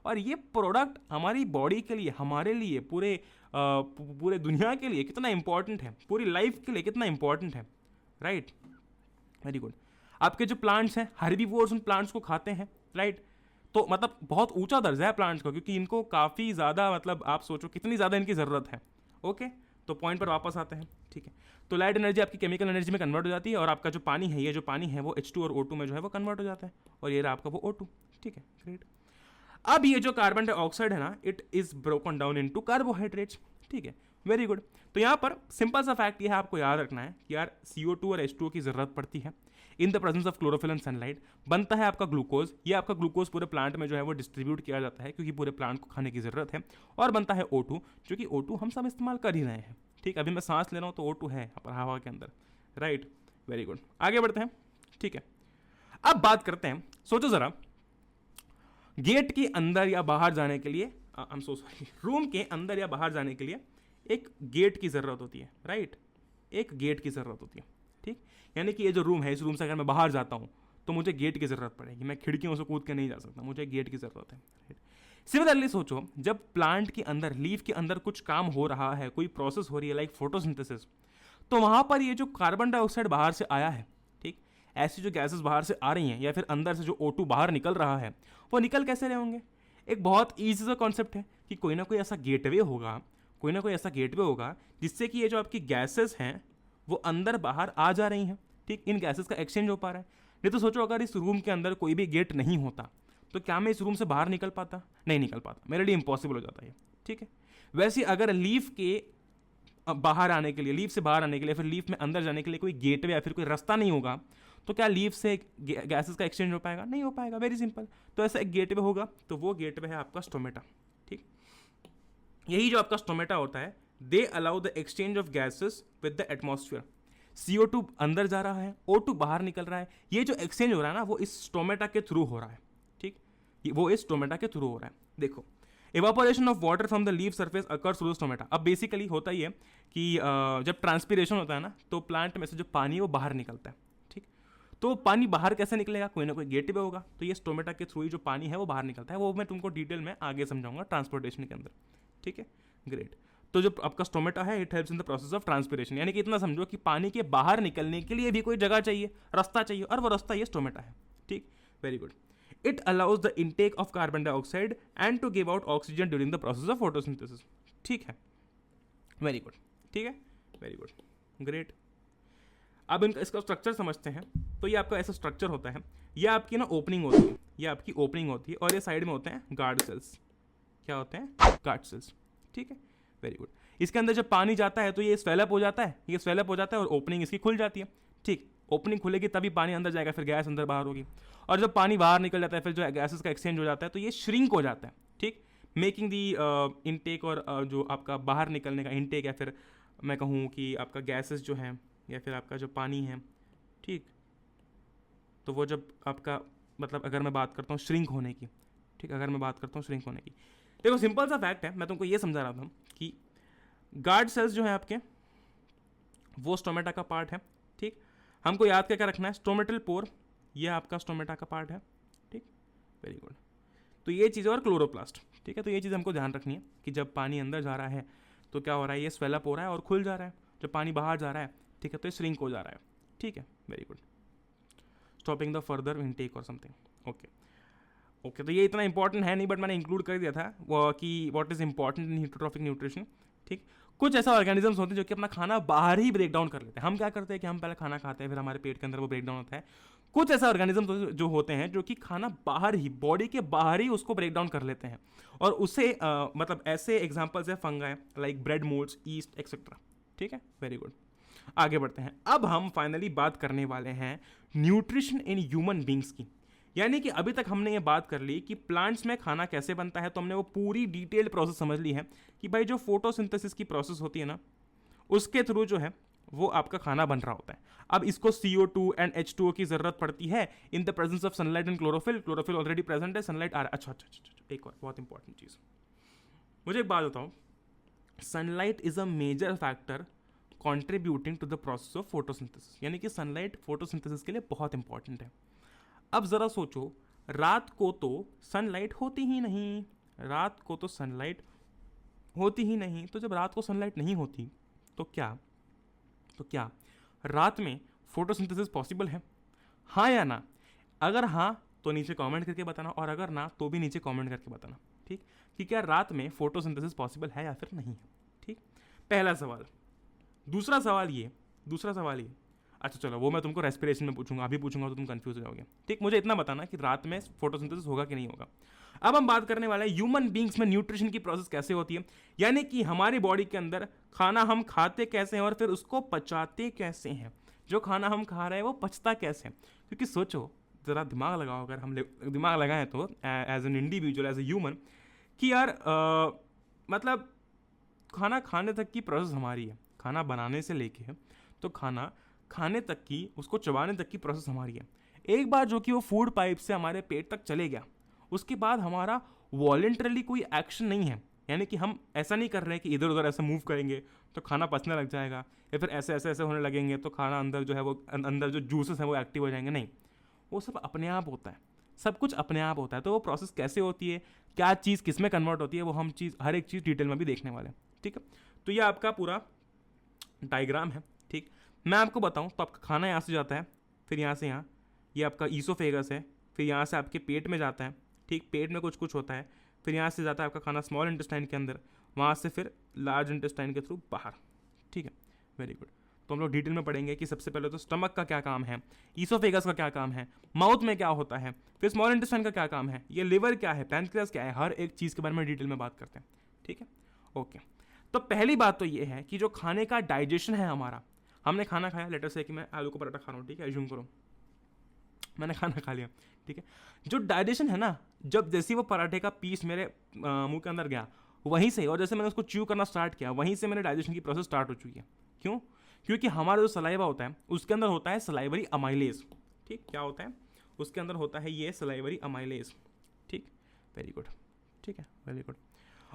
और ये प्रोडक्ट हमारी बॉडी के लिए, हमारे लिए, पूरे दुनिया के लिए कितना इंपॉर्टेंट है, पूरी लाइफ के लिए कितना इंपॉर्टेंट है, राइट, वेरी गुड। आपके जो प्लांट्स हैं, हर्बीवोर्स उन प्लांट्स को खाते हैं, राइट। तो मतलब बहुत ऊंचा दर्जा है प्लांट्स का, क्योंकि इनको काफ़ी ज़्यादा, मतलब आप सोचो कितनी ज़्यादा इनकी ज़रूरत है। ओके, तो पॉइंट पर वापस आते हैं। ठीक है, तो लाइट एनर्जी आपकी केमिकल एनर्जी में कन्वर्ट हो जाती है, और आपका जो पानी है, ये जो पानी है वो H2 और O2 में जो है वो कन्वर्ट हो जाता है, और ये रहा आपका वो O2। ठीक है, ग्रेट। अब ये जो कार्बन डाइऑक्साइड है ना, it is broken down into carbohydrates. ठीक है, वेरी गुड। तो यहाँ पर सिंपल सा फैक्ट ये है, आपको याद रखना है कि यार CO2 और H2O की जरूरत पड़ती है in the presence of chlorophyll and sunlight. बनता है आपका ग्लूकोज, ये आपका ग्लूकोज पूरे प्लांट में जो है वो डिस्ट्रीब्यूट किया जाता है, क्योंकि पूरे प्लांट को खाने की जरूरत है। और बनता है O2, जो कि O2 हम सब इस्तेमाल कर ही रहे हैं। ठीक, अभी मैं सांस ले रहा हूँ तो O2 है यहाँ पर हवा के अंदर, राइट, वेरी गुड। आगे बढ़ते हैं। ठीक है, अब बात करते हैं, सोचो जरा, गेट के अंदर या बाहर जाने के लिए, I am so sorry, room के अंदर या बाहर जाने के लिए एक गेट की ज़रूरत होती है, राइट, एक गेट की ज़रूरत होती है। ठीक, यानी कि ये जो रूम है, इस रूम से अगर मैं बाहर जाता हूँ तो मुझे गेट की ज़रूरत पड़ेगी, मैं खिड़कियों से कूद के नहीं जा सकता, मुझे गेट की ज़रूरत है, राइट। सिमिलरली सोचो, जब प्लांट के अंदर, लीफ के अंदर कुछ काम हो रहा है, कोई प्रोसेस हो रही है लाइक फोटोसिंथेसिस, तो वहाँ पर ये जो कार्बन डाइऑक्साइड बाहर से आया है, ठीक, ऐसी जो गैसेस बाहर से आ रही हैं, या फिर अंदर से जो O2 बाहर निकल रहा है, वो निकल कैसे रहे होंगे? एक बहुत ईजी सा कॉन्सेप्ट है कि कोई ना कोई ऐसा गेटवे होगा, कोई ना कोई ऐसा गेटवे होगा जिससे कि ये जो आपकी गैसेस हैं वो अंदर बाहर आ जा रही हैं। ठीक, इन गैसेस का एक्सचेंज हो पा रहा है। नहीं तो सोचो, अगर इस रूम के अंदर कोई भी गेट नहीं होता तो क्या मैं इस रूम से बाहर निकल पाता? नहीं निकल पाता, मेरे लिए इंपॉसिबल हो जाता है। ठीक है, वैसे अगर लीफ के बाहर आने के लिए, लीफ से बाहर आने के लिए, फिर लीफ में अंदर जाने के लिए कोई गेटवे या फिर कोई रास्ता नहीं होगा, तो क्या लीफ से गैसेस का एक्सचेंज हो पाएगा? नहीं हो पाएगा, वेरी सिंपल। तो ऐसा एक गेटवे होगा, तो वो गेटवे है आपका स्टोमेटा। ठीक, यही जो आपका स्टोमेटा होता है, they allow the exchange of gases with the atmosphere. CO2 अंदर जा रहा है, O2 बाहर निकल रहा है, ये जो एक्सचेंज हो रहा है ना, वो इस स्टोमेटा के थ्रू हो रहा है। ठीक, वो इस स्टोमेटा के थ्रू हो रहा है। देखो, evaporation of water from the leaf surface occurs through the stomata. अब बेसिकली होता ही है कि जब ट्रांसपीरेशन होता है ना, तो प्लांट में से जो पानी है वो बाहर निकलता है। ठीक, तो पानी बाहर कैसे निकलेगा? कोई ना कोई गेटवे होगा, तो ये स्टोमेटा के थ्रू ही जो पानी है वो बाहर निकलता है। वो मैं तुमको डिटेल में आगे समझाऊंगा ट्रांसपोर्टेशन के अंदर। ठीक है, ग्रेट। तो जो आपका स्टोमेटा है, it helps in the process of transpiration, यानी कि इतना समझो कि पानी के बाहर निकलने के लिए भी कोई जगह चाहिए, रास्ता चाहिए, और वो रास्ता ये स्टोमेटा है। ठीक, very good. It allows the intake of carbon dioxide and to give out oxygen during the process of photosynthesis. ठीक है, वेरी गुड। ठीक है, वेरी गुड, ग्रेट। अब इनका इसका स्ट्रक्चर समझते हैं। तो ये आपका ऐसा स्ट्रक्चर होता है, ये आपकी ना ओपनिंग होती है, ये आपकी ओपनिंग होती है, और ये साइड में होते हैं गार्ड सेल्स। क्या होते हैं? Guard cells. ठीक है, वेरी गुड। इसके अंदर जब पानी जाता है तो ये स्वेलअप हो जाता है, ये स्वेलअप हो जाता है, और ओपनिंग इसकी खुल जाती है। ठीक, ओपनिंग खुलेगी तभी पानी अंदर जाएगा, फिर गैस अंदर बाहर होगी, और जब पानी बाहर निकल जाता है, फिर जो गैसेस का एक्सचेंज हो जाता है, तो ये श्रिंक हो जाता है। ठीक, मेकिंग दी इनटेक, और जो आपका बाहर निकलने का इनटेक, या फिर मैं कहूँ कि आपका गैसेस जो हैं, या फिर आपका जो पानी है, ठीक, तो वो जब आपका, मतलब अगर मैं बात करता हूँ श्रिंक होने की, ठीक, अगर मैं बात करता हूँ श्रिंक होने की, देखो सिंपल सा फैक्ट है, मैं तुमको ये समझा रहा था कि गार्ड सेल्स जो है आपके, वो स्टोमेटा का पार्ट है। ठीक, हमको याद क्या क्या रखना है? स्टोमेटल पोर, ये आपका स्टोमेटा का पार्ट है। ठीक, वेरी गुड। तो ये चीज़, और क्लोरोप्लास्ट। ठीक है, तो ये चीज़ हमको ध्यान रखनी है कि जब पानी अंदर जा रहा है तो क्या हो रहा है? ये स्वेलअप हो रहा है और खुल जा रहा है। जब पानी बाहर जा रहा है, ठीक है, तो ये श्रिंक हो जा रहा है। ठीक है, very good. Stopping the further intake और समथिंग। ओके ओके, तो ये इतना इंपॉर्टेंट है नहीं, बट मैंने इंक्लूड कर दिया था वो कि what is important in heterotrophic nutrition. ठीक, कुछ ऐसा ऑर्गेनिजम्स होते हैं जो कि अपना खाना बाहर ही ब्रेक डाउन कर लेते हैं। हम क्या करते हैं कि हम पहले खाना खाते हैं, फिर हमारे पेट के अंदर वो ब्रेक डाउन होता है। कुछ ऐसा ऑर्गेनिजम्स जो होते हैं जो कि खाना बाहर ही, बॉडी के बाहर ही उसको ब्रेक डाउन कर लेते हैं, और उससे मतलब ऐसे एग्जांपल्स है fungi, like bread moulds, east etcetera. ठीक है, वेरी गुड। आगे बढ़ते हैं। अब हम फाइनली बात करने वाले हैं न्यूट्रिशन इन ह्यूमन बींग्स की। यानी कि अभी तक हमने ये बात कर ली कि प्लांट्स में खाना कैसे बनता है, तो हमने वो पूरी डिटेल्ड प्रोसेस समझ ली है कि भाई जो फोटोसिंथेसिस की प्रोसेस होती है ना, उसके थ्रू जो है वो आपका खाना बन रहा होता है। अब इसको CO2 एंड H2O की जरूरत पड़ती है in the presence of sunlight and chlorophyll. Chlorophyll already present है, सनलाइट आ रहा है। अच्छा, एक और बहुत इंपॉर्टेंट चीज़ मुझे एक बात बताओ, sunlight is a major factor contributing to the process of photosynthesis, यानी कि सनलाइट फोटोसिंथेसिस के लिए बहुत इंपॉर्टेंट है। अब ज़रा सोचो, रात को तो सनलाइट होती ही नहीं, रात को तो सनलाइट होती ही नहीं, तो जब रात को सनलाइट नहीं होती तो क्या रात में फोटोसिंथेसिस पॉसिबल है? हाँ या ना? अगर हाँ तो नीचे कमेंट करके बताना, और अगर ना तो भी नीचे कमेंट करके बताना, ठीक, कि क्या रात में फोटोसिंथेसिस पॉसिबल है या फिर नहीं है। ठीक, पहला सवाल। दूसरा सवाल ये अच्छा चलो वो मैं तुमको रेस्पिरेशन में पूछूंगा, अभी पूछूंगा तो तुम कंफ्यूज हो जाओगे। ठीक, मुझे इतना बताना कि रात में फोटोसिंथेसिस होगा कि नहीं होगा। अब हम बात करने वाले हैं ह्यूमन बींग्स में न्यूट्रिशन की प्रोसेस कैसे होती है, यानी कि हमारी बॉडी के अंदर खाना हम खाते कैसे हैं और फिर उसको पचाते कैसे हैं। जो खाना हम खा रहे हैं वो पचता कैसे है, क्योंकि सोचो ज़रा दिमाग लगाओ, अगर हम दिमाग लगाएं तो as an individual, as a human, कि यार मतलब खाना खाने तक की प्रोसेस हमारी है, खाना बनाने से लेके तो खाना खाने तक की, उसको चबाने तक की प्रोसेस हमारी है। एक बार जो कि वो फूड पाइप से हमारे पेट तक चले गया, उसके बाद हमारा वॉलेंटरली कोई एक्शन नहीं है, यानी कि हम ऐसा नहीं कर रहे हैं कि इधर उधर ऐसे मूव करेंगे तो खाना पचने लग जाएगा, या फिर ऐसे ऐसे ऐसे होने लगेंगे तो खाना अंदर जो है वो अंदर जो जूसेस हैं वो एक्टिव हो जाएंगे। नहीं, वो सब अपने आप होता है, सब कुछ अपने आप होता है। तो वो प्रोसेस कैसे होती है, क्या चीज़ किस में कन्वर्ट होती है, वो हम हर एक चीज़ डिटेल में भी देखने वाले हैं। ठीक है, तो ये आपका पूरा डायग्राम है। ठीक, मैं आपको बताऊं तो आपका खाना यहाँ से जाता है, फिर यहाँ से यहाँ, ये आपका ईसोफेगस है, फिर यहाँ से आपके पेट में जाता है। ठीक, पेट में कुछ कुछ होता है, फिर यहाँ से जाता है आपका खाना स्मॉल इंटेस्टाइन के अंदर, वहाँ से फिर लार्ज इंटेस्टाइन के थ्रू बाहर। ठीक है, वेरी गुड। तो हम लोग डिटेल में पढ़ेंगे कि सबसे पहले तो स्टमक का क्या काम है, ईसोफेगस का क्या काम है, माउथ में क्या होता है, फिर स्मॉल इंटेस्टाइन का क्या काम है, ये लिवर क्या है, पैनक्रियास क्या है, हर एक चीज़ के बारे में डिटेल में बात करते हैं। ठीक है, ओके। तो पहली बात तो ये है कि जो खाने का डाइजेशन है हमारा, हमने खाना खाया, लेटर से कि मैं आलू का पराठा खा रहा हूँ, ठीक है, एज्यूम करो मैंने खाना खा लिया। ठीक है, जो डाइजेशन है ना, जब जैसे वो पराठे का पीस मेरे मुंह के अंदर गया वहीं से, और जैसे मैंने उसको च्यू करना स्टार्ट किया, वहीं से मेरे डाइजेशन की प्रोसेस स्टार्ट हो चुकी है। क्यों? क्योंकि हमारा जो सलाइवा होता है उसके अंदर होता है सलाइवरी अमाइलेज। ठीक, क्या होता है उसके अंदर होता है ये सलाइवरी अमाइलेज। ठीक, वेरी गुड, ठीक है, वेरी गुड।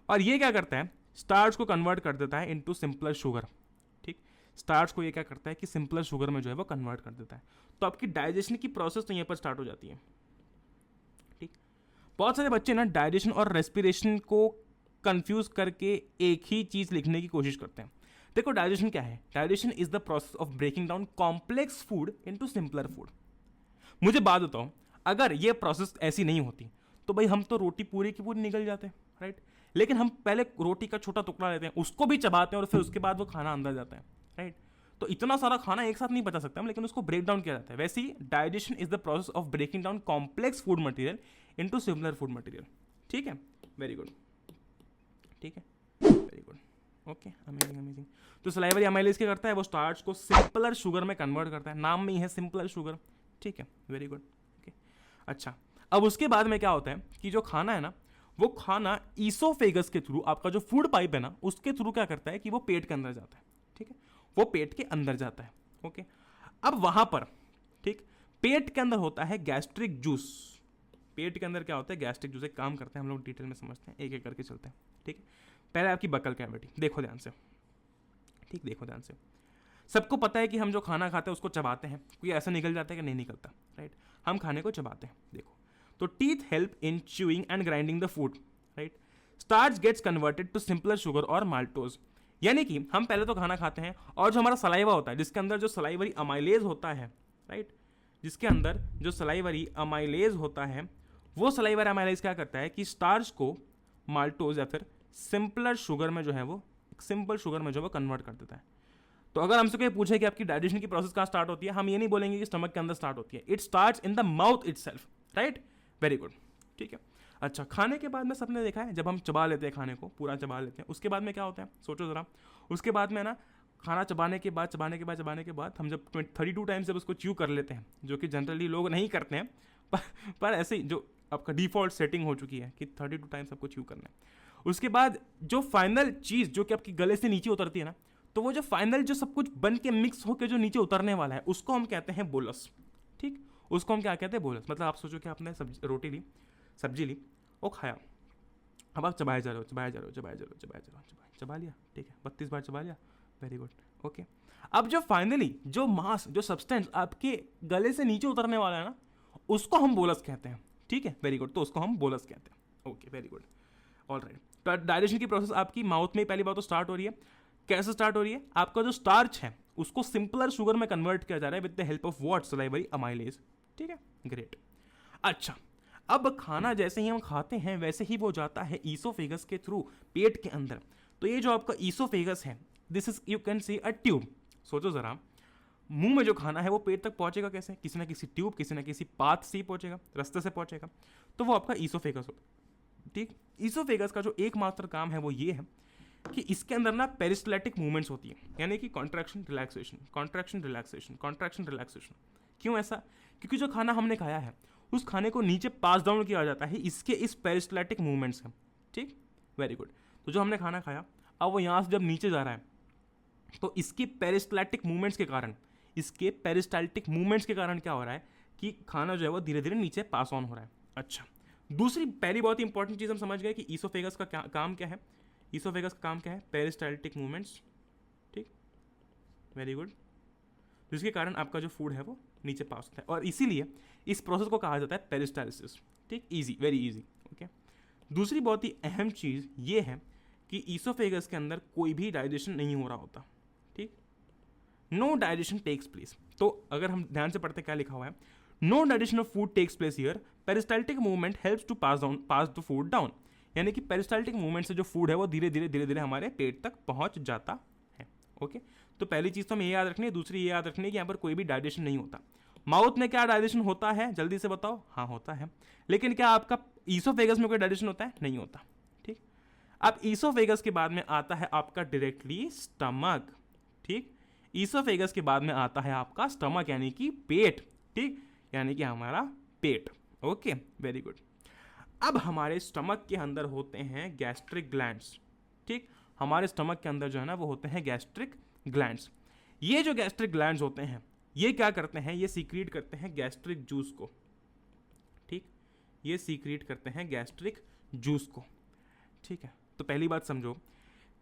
और ये क्या करता है, स्टार्च को कन्वर्ट कर देता है इनटू सिंपलर शुगर। ठीक, स्टार्च को ये क्या करता है कि सिंपलर शुगर में जो है वो कन्वर्ट कर देता है। तो आपकी डाइजेशन की प्रोसेस तो यहाँ पर स्टार्ट हो जाती है। ठीक, बहुत सारे बच्चे ना डाइजेशन और रेस्पिरेशन को कंफ्यूज करके एक ही चीज़ लिखने की कोशिश करते हैं। देखो, डाइजेशन क्या है? Digestion is the process of breaking down complex food into simpler food. मुझे बात बताओ, अगर ये प्रोसेस ऐसी नहीं होती तो भाई हम तो रोटी पूरी की पूरी निकल जाते हैं, राइट? लेकिन हम पहले रोटी का छोटा टुकड़ा लेते हैं, उसको भी चबाते हैं और फिर उसके बाद वो खाना अंदर जाता है, राइट? तो इतना सारा खाना एक साथ नहीं पचा सकते हम, लेकिन उसको ब्रेक डाउन किया जाता है। वैसे ही digestion is the process of breaking down complex food material into similar food material. ठीक है, वेरी गुड, ठीक है, very good, okay, amazing amazing. तो सलाइवरी अमाइलेज क्या करता है, वो स्टार्च को सिंपलर शुगर में कन्वर्ट करता है, नाम में ही है सिंपलर शुगर। ठीक है, वेरी गुड, ओके। अच्छा, अब उसके बाद में क्या होता है कि जो खाना है ना, वो खाना ईसोफेगस के थ्रू, आपका जो फूड पाइप है ना, उसके थ्रू क्या करता है कि वो पेट के अंदर जाता है। ठीक है, वो पेट के अंदर जाता है, ओके। अब वहां पर, ठीक, पेट के अंदर होता है गैस्ट्रिक जूस। पेट के अंदर क्या होता है, गैस्ट्रिक जूस। एक काम करते हैं हम लोग डिटेल में समझते हैं, एक एक करके चलते हैं। ठीक है, पहले आपकी बकल कैविटी, देखो ध्यान से, ठीक, देखो ध्यान से। सबको पता है कि हम जो खाना खाते हैं उसको चबाते हैं, कोई ऐसा निकल जाता है कि नहीं निकलता, राइट? हम खाने को चबाते हैं। देखो, तो teeth help in chewing and grinding the food, right? Starch gets converted to simpler sugar और माल्टोज। यानी कि हम पहले तो खाना खाते हैं और जो हमारा सलाइवा होता है, जिसके अंदर जो सलाइवरी अमाइलेज होता है, राइट, जिसके अंदर जो सलाइवरी अमाइलेज होता है, वो सलाइवरी अमाइलेज क्या करता है कि स्टार्च को माल्टोज या फिर सिंपलर शुगर में जो है वो, सिंपल शुगर में जो है वो कन्वर्ट कर देता है। तो अगर हमसे कोई पूछे कि आपकी डाइजेशन की प्रोसेस कहाँ स्टार्ट होती है, हम ये नहीं बोलेंगे कि स्टमक के अंदर स्टार्ट होती है। It starts in the mouth itself, right? Very good, ठीक है। अच्छा, खाने के बाद में सबने देखा है, जब हम चबा लेते हैं खाने को, पूरा चबा लेते हैं, उसके बाद में क्या होता है, सोचो ज़रा। उसके बाद में ना, खाना चबाने के बाद हम जब 32 टाइम्स जब उसको च्यू कर लेते हैं, जो कि जनरली लोग नहीं करते हैं, पर ऐसे ही जो आपका डिफ़ॉल्ट सेटिंग हो चुकी है कि 32 टाइम्स आपको च्यू करना है। उसके बाद जो फाइनल चीज़ जो कि आपकी गले से नीचे उतरती है ना, तो वो जो फाइनल जो सब कुछ बन के मिक्स होकर जो नीचे उतरने वाला है, उसको हम कहते हैं बोलस। ठीक, उसको हम क्या कहते हैं, बोलस। मतलब आप सोचो कि आपने रोटी ली, सब्जी ली, वो खाया, अब आप चबाए जा रहे हो, चबा लिया, ठीक है, 32 बार चबा लिया, वेरी गुड, ओके। अब जो फाइनली जो मास, जो सब्सटेंस आपके गले से नीचे उतरने वाला है ना, उसको हम बोलस कहते हैं। ठीक है, वेरी गुड, तो उसको हम बोलस कहते हैं, okay, very good, all right. तो डाइजेशन की प्रोसेस आपकी माउथ में पहली बार तो स्टार्ट हो रही है। कैसे स्टार्ट हो रही है? आपका जो स्टार्च है उसको सिंपलर शुगर में कन्वर्ट किया जा रहा है with the help of what, salivary amylase. ठीक है, ग्रेट। अच्छा, अब खाना जैसे ही हम खाते हैं वैसे ही वो जाता है ईसोफेगस के थ्रू पेट के अंदर। तो ये जो आपका ईसोफेगस है, this is you can see a tube. सोचो जरा, मुंह में जो खाना है वो पेट तक पहुंचेगा कैसे? किसी ना किसी ट्यूब, किसी ना किसी पाथ से ही पहुंचेगा, रास्ते से पहुंचेगा। तो वो आपका ईसोफेगस होता है। ठीक, ईसोफेगस का जो एकमात्र काम है वो ये है कि इसके अंदर ना पेरिस्टैल्टिक मूवमेंट्स होती है, यानी कि contraction relaxation, contraction relaxation, contraction relaxation. क्यों ऐसा? क्योंकि जो खाना हमने खाया है उस खाने को नीचे पास डाउन किया जाता है इसके इस पेरिस्टैल्टिक मूवमेंट्स से। ठीक, वेरी गुड। तो जो हमने खाना खाया, अब वो यहाँ से जब नीचे जा रहा है तो इसकी पेरिस्टैल्टिक मूवमेंट्स के कारण, इसके पेरिस्टैल्टिक मूवमेंट्स के कारण क्या हो रहा है कि खाना जो है वो धीरे धीरे नीचे पास ऑन हो रहा है। अच्छा, दूसरी पहली बहुत ही इंपॉर्टेंट चीज़ हम समझ गए कि ईसोफेगस का काम क्या है। ईसोफेगस का काम क्या है? Peristaltic movements. ठीक, वेरी गुड। जिसके कारण आपका जो फूड है वो नीचे पास होता है और इसीलिए इस प्रोसेस को कहा जाता है पेरिस्टालिसिस। ठीक, इजी, वेरी इजी। ओके, दूसरी बहुत ही अहम चीज़ ये है कि ईसोफेगस के अंदर कोई भी डाइजेशन नहीं हो रहा होता। ठीक, नो डाइजेशन टेक्स प्लेस। तो अगर हम ध्यान से पढ़ते क्या लिखा हुआ है, no digestion of food takes place here, peristaltic movement helps to pass the food down. यानी कि पेरिस्टाल्टिक मूवमेंट से जो फूड है वो धीरे धीरे हमारे पेट तक पहुंच जाता है। ओके, तो पहली चीज़ तो हमें ये याद रखनी है। दूसरी ये याद रखनी है कि यहाँ पर कोई भी डाइजेशन नहीं होता। माउथ में क्या डाइजेशन होता है, जल्दी से बताओ? हाँ, होता है। लेकिन क्या आपका ईसोफेगस में कोई डाइजेशन होता है? नहीं होता। ठीक, अब ईसोफेगस के बाद में आता है आपका डायरेक्टली स्टमक। ठीक, ईसोफेगस के बाद में आता है आपका स्टमक यानी कि पेट। ठीक, यानी कि हमारा पेट। Okay, very good. अब हमारे स्टमक के अंदर होते हैं गैस्ट्रिक ग्लैंड्स। ठीक, हमारे स्टमक के अंदर जो है ना वो होते हैं गैस्ट्रिक ग्लैंड्स। ये जो गैस्ट्रिक ग्लैंड्स होते हैं ये क्या करते हैं? ये सीक्रेट करते हैं गैस्ट्रिक जूस को। ठीक, ये सीक्रेट करते हैं गैस्ट्रिक जूस को। ठीक है, तो पहली बात समझो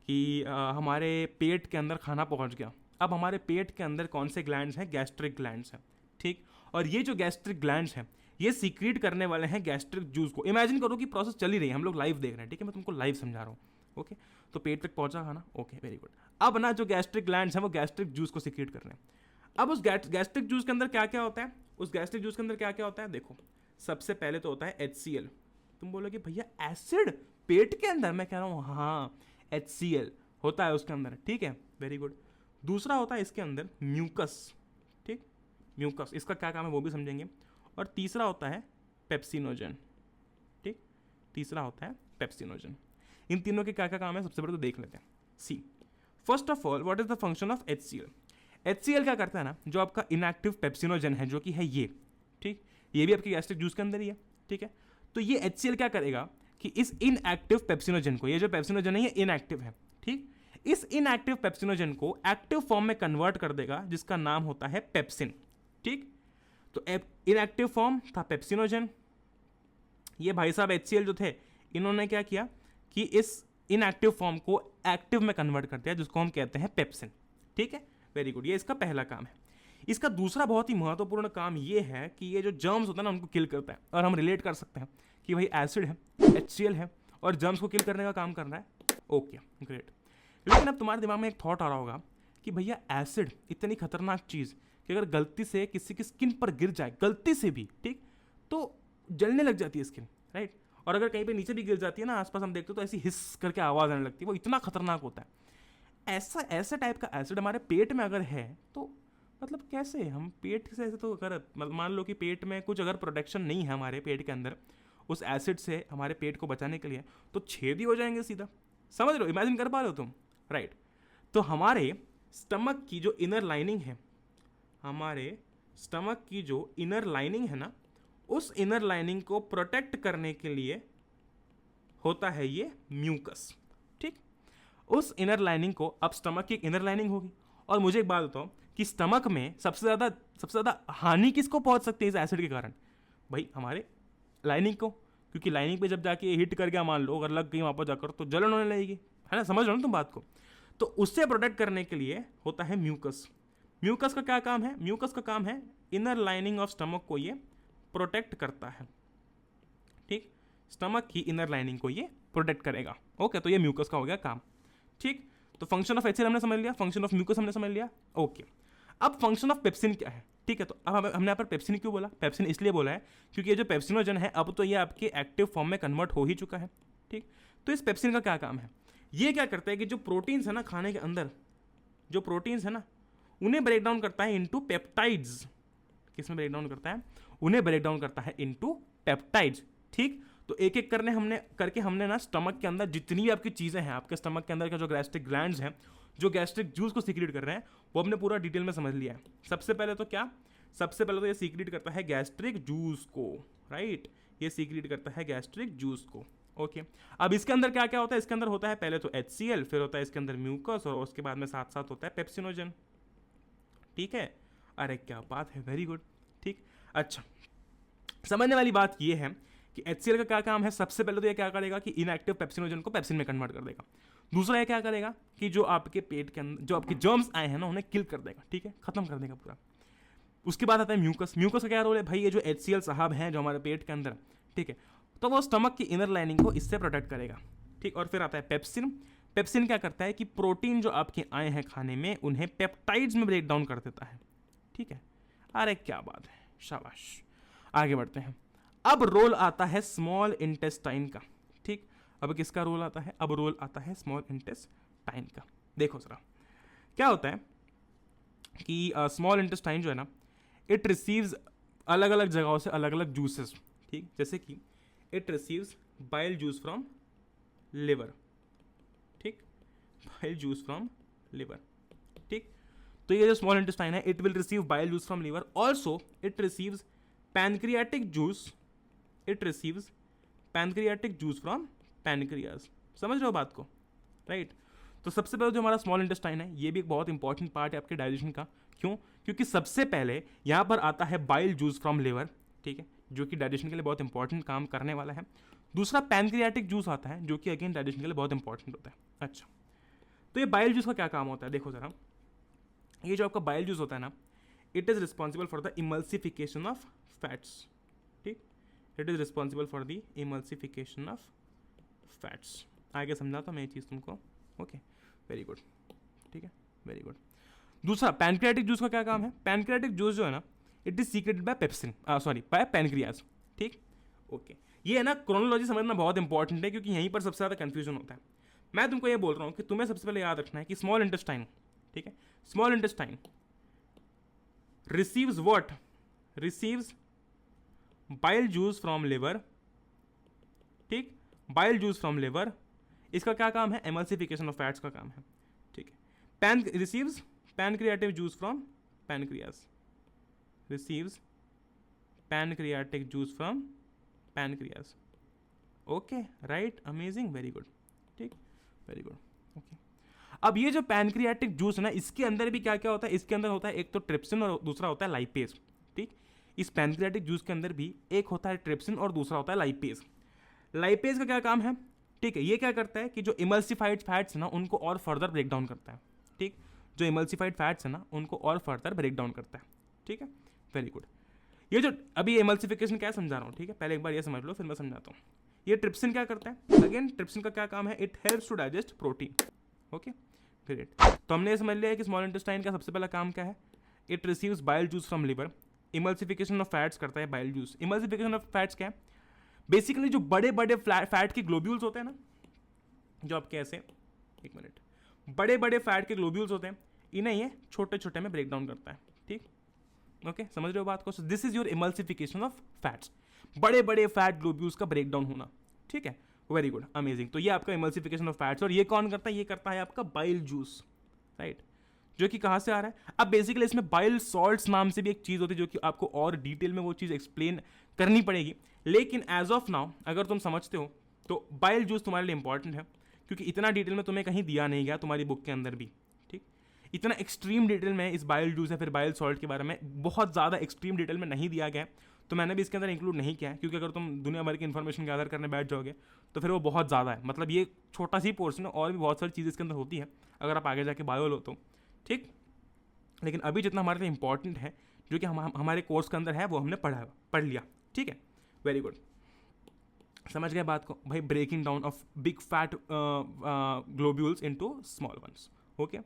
कि हमारे पेट के अंदर खाना पहुंच गया। अब हमारे पेट के अंदर कौन से ग्लैंड्स हैं? गैस्ट्रिक ग्लैंड्स हैं। ठीक, और ये जो गैस्ट्रिक ग्लैंड्स हैं ये सीक्रेट करने वाले हैं गैस्ट्रिक जूस को। इमेजिन करो कि प्रोसेस चल ही रही है, हम लोग लाइव देख रहे हैं। ठीक है, मैं तुमको लाइव समझा रहा हूँ। ओके, तो पेट तक पहुंचा खाना। Okay, very good. अब ना जो गैस्ट्रिक ग्लैंड्स हैं वो गैस्ट्रिक जूस को सीक्रेट कर रहे हैं। अब उस गैस्ट्रिक जूस के अंदर क्या क्या होता है? उस गैस्ट्रिक जूस के अंदर क्या क्या होता है? देखो, सबसे पहले तो होता है HCl। तुम बोलोगे भैया एसिड पेट के अंदर? मैं कह रहा हूँ हाँ, HCl होता है उसके अंदर। ठीक है, वेरी गुड। दूसरा होता है इसके अंदर म्यूकस। ठीक, म्यूकस, इसका क्या काम है वो भी समझेंगे। और तीसरा होता है पेप्सिनोजन। ठीक, तीसरा होता है पेप्सिनोजन। इन तीनों के क्या क्या काम है सबसे पहले तो देख लेते हैं। See, first of all what is the function of HCl? HCl क्या करता है ना, जो आपका इनएक्टिव पेप्सिनोजन है जो कि है ये। ठीक, ये भी आपके गैस्ट्रिक जूस के अंदर ही है। ठीक है, तो ये HCl क्या करेगा कि इस इनएक्टिव पेप्सिनोजन को, ये जो पेप्सिनोजन है ये इनएक्टिव है। ठीक, इस इनएक्टिव पेप्सिनोजन को एक्टिव फॉर्म में कन्वर्ट कर देगा जिसका नाम होता है पेप्सिन। ठीक, तो इनएक्टिव फॉर्म था पेप्सिनोजन। ये भाई साहब HCl जो थे इन्होंने क्या किया कि इस इनएक्टिव फॉर्म को एक्टिव में कन्वर्ट कर दिया जिसको हम कहते हैं पेप्सिन। ठीक है, वेरी गुड। ये इसका पहला काम है। इसका दूसरा बहुत ही महत्वपूर्ण काम ये है कि ये जो जर्म्स होता है ना उनको किल करता है। और हम रिलेट कर सकते हैं कि भाई एसिड है, HCl है और जर्म्स को किल करने का काम कर रहा है। Okay, great. लेकिन अब तुम्हारे दिमाग में एक थॉट आ रहा होगा कि भैया एसिड इतनी खतरनाक चीज़ कि अगर गलती से किसी की स्किन पर गिर जाए, गलती से भी, ठीक, तो जलने लग जाती है स्किन, राइट। और अगर कहीं पे नीचे भी गिर जाती है ना, आसपास हम देखते हो तो ऐसी हिस करके आवाज़ आने लगती है। वो इतना खतरनाक होता है। ऐसा टाइप का एसिड हमारे पेट में अगर है तो मतलब कैसे हम पेट से ऐसे, तो अगर मान लो कि पेट में कुछ अगर प्रोटेक्शन नहीं है हमारे पेट के अंदर उस एसिड से हमारे पेट को बचाने के लिए, तो छेद ही हो जाएंगे सीधा। समझ लो, इमेजिन कर पा रहे हो तुम, राइट। तो हमारे स्टमक की जो इनर लाइनिंग है, हमारे स्टमक की जो इनर लाइनिंग है ना, उस इनर लाइनिंग को प्रोटेक्ट करने के लिए होता है ये म्यूकस। ठीक, उस इनर लाइनिंग को, अब स्टमक की एक इनर लाइनिंग होगी। और मुझे एक बात बताओ कि स्टमक में सबसे ज़्यादा हानि किसको पहुंच सकती है इस एसिड के कारण? भाई हमारे लाइनिंग को, क्योंकि लाइनिंग पे जब जाके हिट कर गया मान लो, अगर लग गई वहाँ पर जाकर, तो जलन होने लगेगी, है ना। समझ रहे हो ना तुम बात को। तो उससे प्रोटेक्ट करने के लिए होता है म्यूकस। म्यूकस का क्या काम है? म्यूकस का काम है इनर लाइनिंग ऑफ स्टमक को ये प्रोटेक्ट करता है। ठीक, स्टमक की इनर लाइनिंग को ये प्रोटेक्ट करेगा। ओके, तो ये म्यूकस का हो गया काम। ठीक, तो फंक्शन ऑफ HCl हमने समझ लिया, फंक्शन ऑफ म्यूकस हमने समझ लिया। ओके, अब फंक्शन ऑफ पेप्सिन क्या है? ठीक है। तो अब हमने यहाँ पर पेप्सिन क्यों बोला? पेप्सिन इसलिए बोला है क्योंकि ये जो पेप्सिनोजन है अब तो ये आपके एक्टिव फॉर्म में कन्वर्ट हो ही चुका है। ठीक, तो इस पेप्सिन का क्या काम है? ये क्या करता है कि जो प्रोटीन्स है ना खाने के अंदर, जो प्रोटीन्स है ना उन्हें ब्रेक डाउन करता है इनटू पेप्टाइड्स। किसमें ब्रेक डाउन करता है? उन्हें ब्रेक डाउन करता है इनटू पेप्टाइड्स। ठीक, तो एक एक करके हमने ना स्टमक के अंदर जितनी भी आपकी चीज़ें हैं, आपके स्टमक के अंदर का जो गैस्ट्रिक ग्लैंड्स हैं जो गैस्ट्रिक जूस को सीक्रेट कर रहे हैं, वो हमने पूरा डिटेल में समझ लिया है। सबसे पहले तो क्या, सबसे पहले तो ये सीक्रेट करता है गैस्ट्रिक जूस को, राइट, ये सीक्रेट करता है गैस्ट्रिक जूस को। ओके, अब इसके अंदर क्या क्या होता है? इसके अंदर होता है पहले तो HCl, फिर होता है इसके अंदर म्यूकस, और उसके बाद में साथ साथ होता है पेप्सिनोजन। ठीक है, अरे क्या बात है, वेरी गुड। ठीक, अच्छा, समझने वाली बात ये है कि HCl का क्या काम है? सबसे पहले तो ये क्या करेगा कि इनएक्टिव पेप्सिनोजन को पेप्सिन में कन्वर्ट कर देगा। दूसरा ये क्या करेगा कि जो आपके पेट के अंदर जो आपके जर्म्स आए हैं ना उन्हें किल कर देगा। ठीक है, खत्म कर देगा पूरा। उसके बाद आता है म्यूकस। म्यूकस का क्या रोल है भाई? ये जो HCl साहब हैं जो हमारे पेट के अंदर, ठीक है, तो वो स्टमक की इनर लाइनिंग को इससे प्रोटेक्ट करेगा। ठीक, और फिर आता है पेप्सिन। पेप्सिन क्या करता है कि प्रोटीन जो आपके आए हैं खाने में उन्हें पेप्टाइड्स में ब्रेक डाउन कर देता है। ठीक है, अरे क्या बात है, शाबाश। आगे बढ़ते हैं। अब रोल आता है स्मॉल इंटेस्टाइन का। ठीक, अब किसका रोल आता है? अब रोल आता है स्मॉल इंटेस्टाइन का। देखो जरा क्या होता है कि स्मॉल इंटेस्टाइन जो है ना, इट रिसीव्स अलग अलग जगहों से अलग अलग जूसेस। ठीक, जैसे कि it receives bile juice from liver. ठीक, बाइल जूस फ्रॉम लिवर। ठीक, तो ये जो स्मॉल इंटेस्टाइन है it will receive bile juice from liver. Also it receives pancreatic juice, it receives pancreatic juice from pancreas. समझ रहे हो बात को, राइट? तो सबसे पहले जो हमारा स्मॉल इंटेस्टाइन है ये भी एक बहुत इंपॉर्टेंट पार्ट है आपके डाइजेशन का। क्यों? क्योंकि सबसे पहले यहाँ पर आता है बाइल जूस फ्रॉम लिवर, ठीक है, जो कि डाइजेशन के लिए बहुत इंपॉर्टेंट काम करने वाला है। दूसरा पैनक्रियाटिक जूस आता है जो कि अगेन डाइजेशन के लिए बहुत इंपॉर्टेंट होता है। अच्छा, तो ये बाइल जूस का क्या काम होता है? देखो जरा, ये जो आपका बाइल जूस होता है ना, it is responsible for the emulsification of fats. ठीक, it is responsible for the emulsification of fats. आगे समझाता हूँ मैं ये चीज़ तुमको। Okay, very good. ठीक है, वेरी गुड। दूसरा पैनक्रियाटिक जूस का क्या काम है? पैनक्रियाटिक जूस जो है ना, it is secreted by pepsin, sorry by pancreas. ठीक, ओके, ये है ना क्रोनोलॉजी समझना बहुत इंपॉर्टेंट है क्योंकि यहीं पर सबसे ज़्यादा कंफ्यूजन होता है। मैं तुमको ये बोल रहा हूँ कि तुम्हें सबसे पहले याद रखना है कि स्मॉल इंटेस्टाइन, ठीक है, small intestine receives what? Receives bile juice from liver. ठीक, बाइल जूस फ्रॉम लिवर, इसका क्या काम है? एमल्सिफिकेशन ऑफ फैट्स का काम है। ठीक है, pan receives pancreatic juice from pancreas, receives pancreatic juice from pancreas. Okay, right, amazing, very good. ठीक, वेरी गुड। ओके, अब ये जो पैनक्रियाटिक जूस है ना, इसके अंदर भी क्या क्या होता है? इसके अंदर होता है एक तो ट्रिप्सिन और दूसरा होता है लाइपेज। ठीक, इस पैनक्रियाटिक जूस के अंदर भी एक होता है ट्रिप्सिन और दूसरा होता है लाइपेज। लाइपेज का क्या काम है? ठीक है, ये क्या करता है कि जो इमल्सिफाइड फैट्स है ना उनको और फर्दर ब्रेक डाउन करता है। ठीक, जो इमल्सिफाइड फैट्स है ना उनको और फर्दर ब्रेक डाउन करता है। ठीक है, वेरी गुड। ये जो अभी इमल्सिफिकेशन क्या समझा रहा हूँ, ठीक है, पहले एक बार ये समझ लो फिर मैं समझाता हूँ। ये ट्रिप्सिन क्या करता है? अगेन ट्रिप्सिन का क्या काम है? It helps to digest protein. Okay, great. तो हमने ये समझ लिया है कि स्मॉल इंटेस्टाइन का सबसे पहला काम क्या है? It receives bile juice from liver. Emulsification of fats करता है bile juice. Emulsification of fats क्या है? बेसिकली जो बड़े बड़े फैट के ग्लोब्यूल्स होते हैं ना, जो आपके ऐसे, एक मिनट, बड़े बड़े फैट के ग्लोब्यूल्स होते हैं, इन्हें ये छोटे छोटे में ब्रेक डाउन करता है। ठीक, ओके, समझ रहे हो बात को? This is your emulsification of fats, बड़े बड़े फैट ग्लोब्यूल्स का ब्रेक डाउन होना। ठीक है, वेरी गुड, अमेजिंग। तो ये आपका इमल्सिफिकेशन ऑफ फैट्स, और ये कौन करता है? ये करता है आपका बाइल जूस, राइट, जो कि कहाँ से आ रहा है? अब बेसिकली इसमें बाइल सॉल्ट्स नाम से भी एक चीज़ होती है जो कि आपको और डिटेल में वो चीज़ एक्सप्लेन करनी पड़ेगी, लेकिन एज ऑफ नाउ अगर तुम समझते हो तो बाइल जूस तुम्हारे लिए इंपॉर्टेंट है क्योंकि इतना डिटेल में तुम्हें कहीं दिया नहीं गया तुम्हारी बुक के अंदर भी। ठीक, इतना एक्सट्रीम डिटेल में इस बाइल जूस या फिर बाइल सॉल्ट के बारे में बहुत ज़्यादा एक्सट्रीम डिटेल में नहीं दिया गया, तो मैंने भी इसके अंदर इंक्लूड नहीं किया है क्योंकि अगर तुम दुनिया भर की इन्फॉर्मेशन गैदर करने बैठ जाओगे तो फिर वो बहुत ज़्यादा है। मतलब ये छोटा सी पोर्शन है, और भी बहुत सारी चीज़ें इसके अंदर होती है अगर आप आगे जाके बायो लो तो। ठीक, लेकिन अभी जितना हमारे लिए इंपॉर्टेंट है जो कि हमारे कोर्स के अंदर है वो हमने पढ़ लिया। ठीक है, वेरी गुड, समझ गए बात को भाई? Breaking down of big fat globules into small ones. Okay,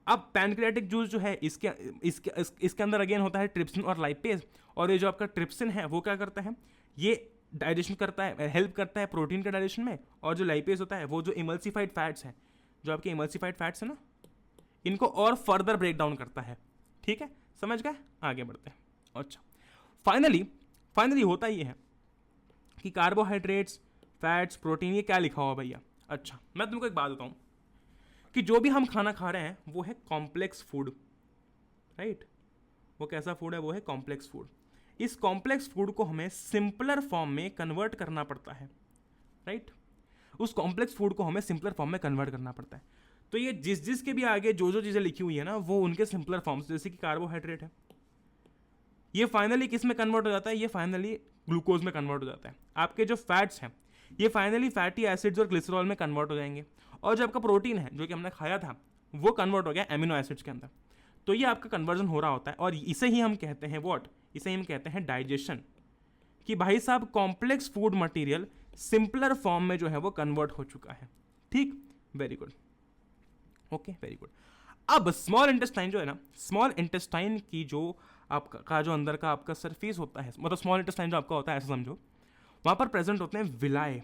अब पैनक्रियाटिक जूस जो है इसके इसके इसके अंदर अगेन होता है ट्रिप्सिन और लाइपेज, और ये जो आपका ट्रिप्सिन है वो क्या करता है, ये डाइजेशन करता है, हेल्प करता है प्रोटीन के डाइजेशन में, और जो लाइपेज होता है वो जो इमल्सिफाइड फैट्स हैं, जो आपके इमल्सिफाइड फैट्स हैं ना, इनको और फर्दर ब्रेक डाउन करता है। ठीक है, समझ गए, आगे बढ़ते हैं। अच्छा, फाइनली होता ये है कि कार्बोहाइड्रेट्स, फैट्स, प्रोटीन, ये क्या लिखा हुआ भैया। अच्छा, मैं तुमको एक बात बताऊं कि जो भी हम खाना खा रहे हैं वो है कॉम्प्लेक्स फूड, राइट। वो कैसा फूड है, वो है कॉम्प्लेक्स फूड। इस कॉम्प्लेक्स फूड को हमें सिंपलर फॉर्म में कन्वर्ट करना पड़ता है, राइट। उस कॉम्प्लेक्स फूड को हमें सिंपलर फॉर्म में कन्वर्ट करना पड़ता है। तो ये जिसके भी आगे जो चीज़ें लिखी हुई है ना, वो उनके सिंपलर फॉर्म्स, जैसे कि कार्बोहाइड्रेट है, ये फाइनली किस में कन्वर्ट हो जाता है, ये फाइनली ग्लूकोज में कन्वर्ट हो जाता है। आपके जो फैट्स हैं ये फाइनली फैटी एसिड्स और ग्लिसरॉल में कन्वर्ट हो जाएंगे, और जो आपका प्रोटीन है जो कि हमने खाया था वो कन्वर्ट हो गया एमिनो एसिड्स के अंदर। तो ये आपका कन्वर्जन हो रहा होता है, और इसे ही हम कहते हैं व्हाट, इसे ही हम कहते हैं डाइजेशन, कि भाई साहब complex food material simpler form में जो है वो कन्वर्ट हो चुका है। ठीक, very good, okay, very good. अब स्मॉल इंटेस्टाइन जो है ना, स्मॉल इंटेस्टाइन की जो आपका जो अंदर का आपका सरफेस होता है, मतलब स्मॉल इंटेस्टाइन जो आपका होता है, ऐसा समझो, वहाँ पर प्रेजेंट होते हैं विलाय।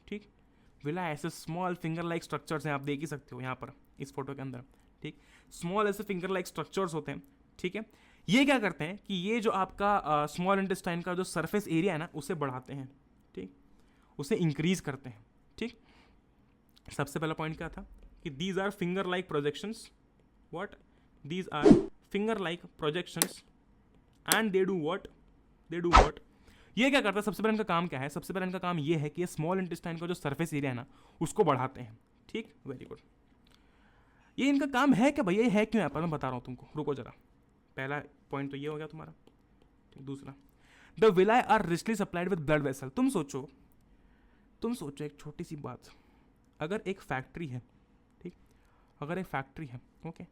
ठीक, विलाय ऐसे स्मॉल फिंगर लाइक स्ट्रक्चर्स हैं, आप देख ही सकते हो यहाँ पर इस फोटो के अंदर। ठीक, स्मॉल ऐसे फिंगर लाइक स्ट्रक्चर्स होते हैं। ठीक है, ये क्या करते हैं कि ये जो आपका स्मॉल इंटेस्टाइन का जो सरफेस एरिया है ना, उसे बढ़ाते हैं। ठीक, उसे इंक्रीज करते हैं। ठीक, सबसे पहला पॉइंट क्या था कि these are finger like projections, what, these are finger like projections and they do what, ये क्या करता है, सबसे पहले इनका काम क्या है, सबसे पहले इनका काम ये है कि ये स्मॉल इंटेस्टाइन का जो सरफेस एरिया है ना उसको बढ़ाते हैं। ठीक, वेरी गुड। ये इनका काम है क्या भैया, ये है क्यों यहाँ पर, मैं बता रहा हूँ तुमको, रुको जरा। पहला पॉइंट तो ये हो गया तुम्हारा। दूसरा, the villi are richly supplied with blood vessel. तुम सोचो एक छोटी सी बात, अगर एक फैक्ट्री है, ठीक, अगर एक फैक्ट्री है, ओके,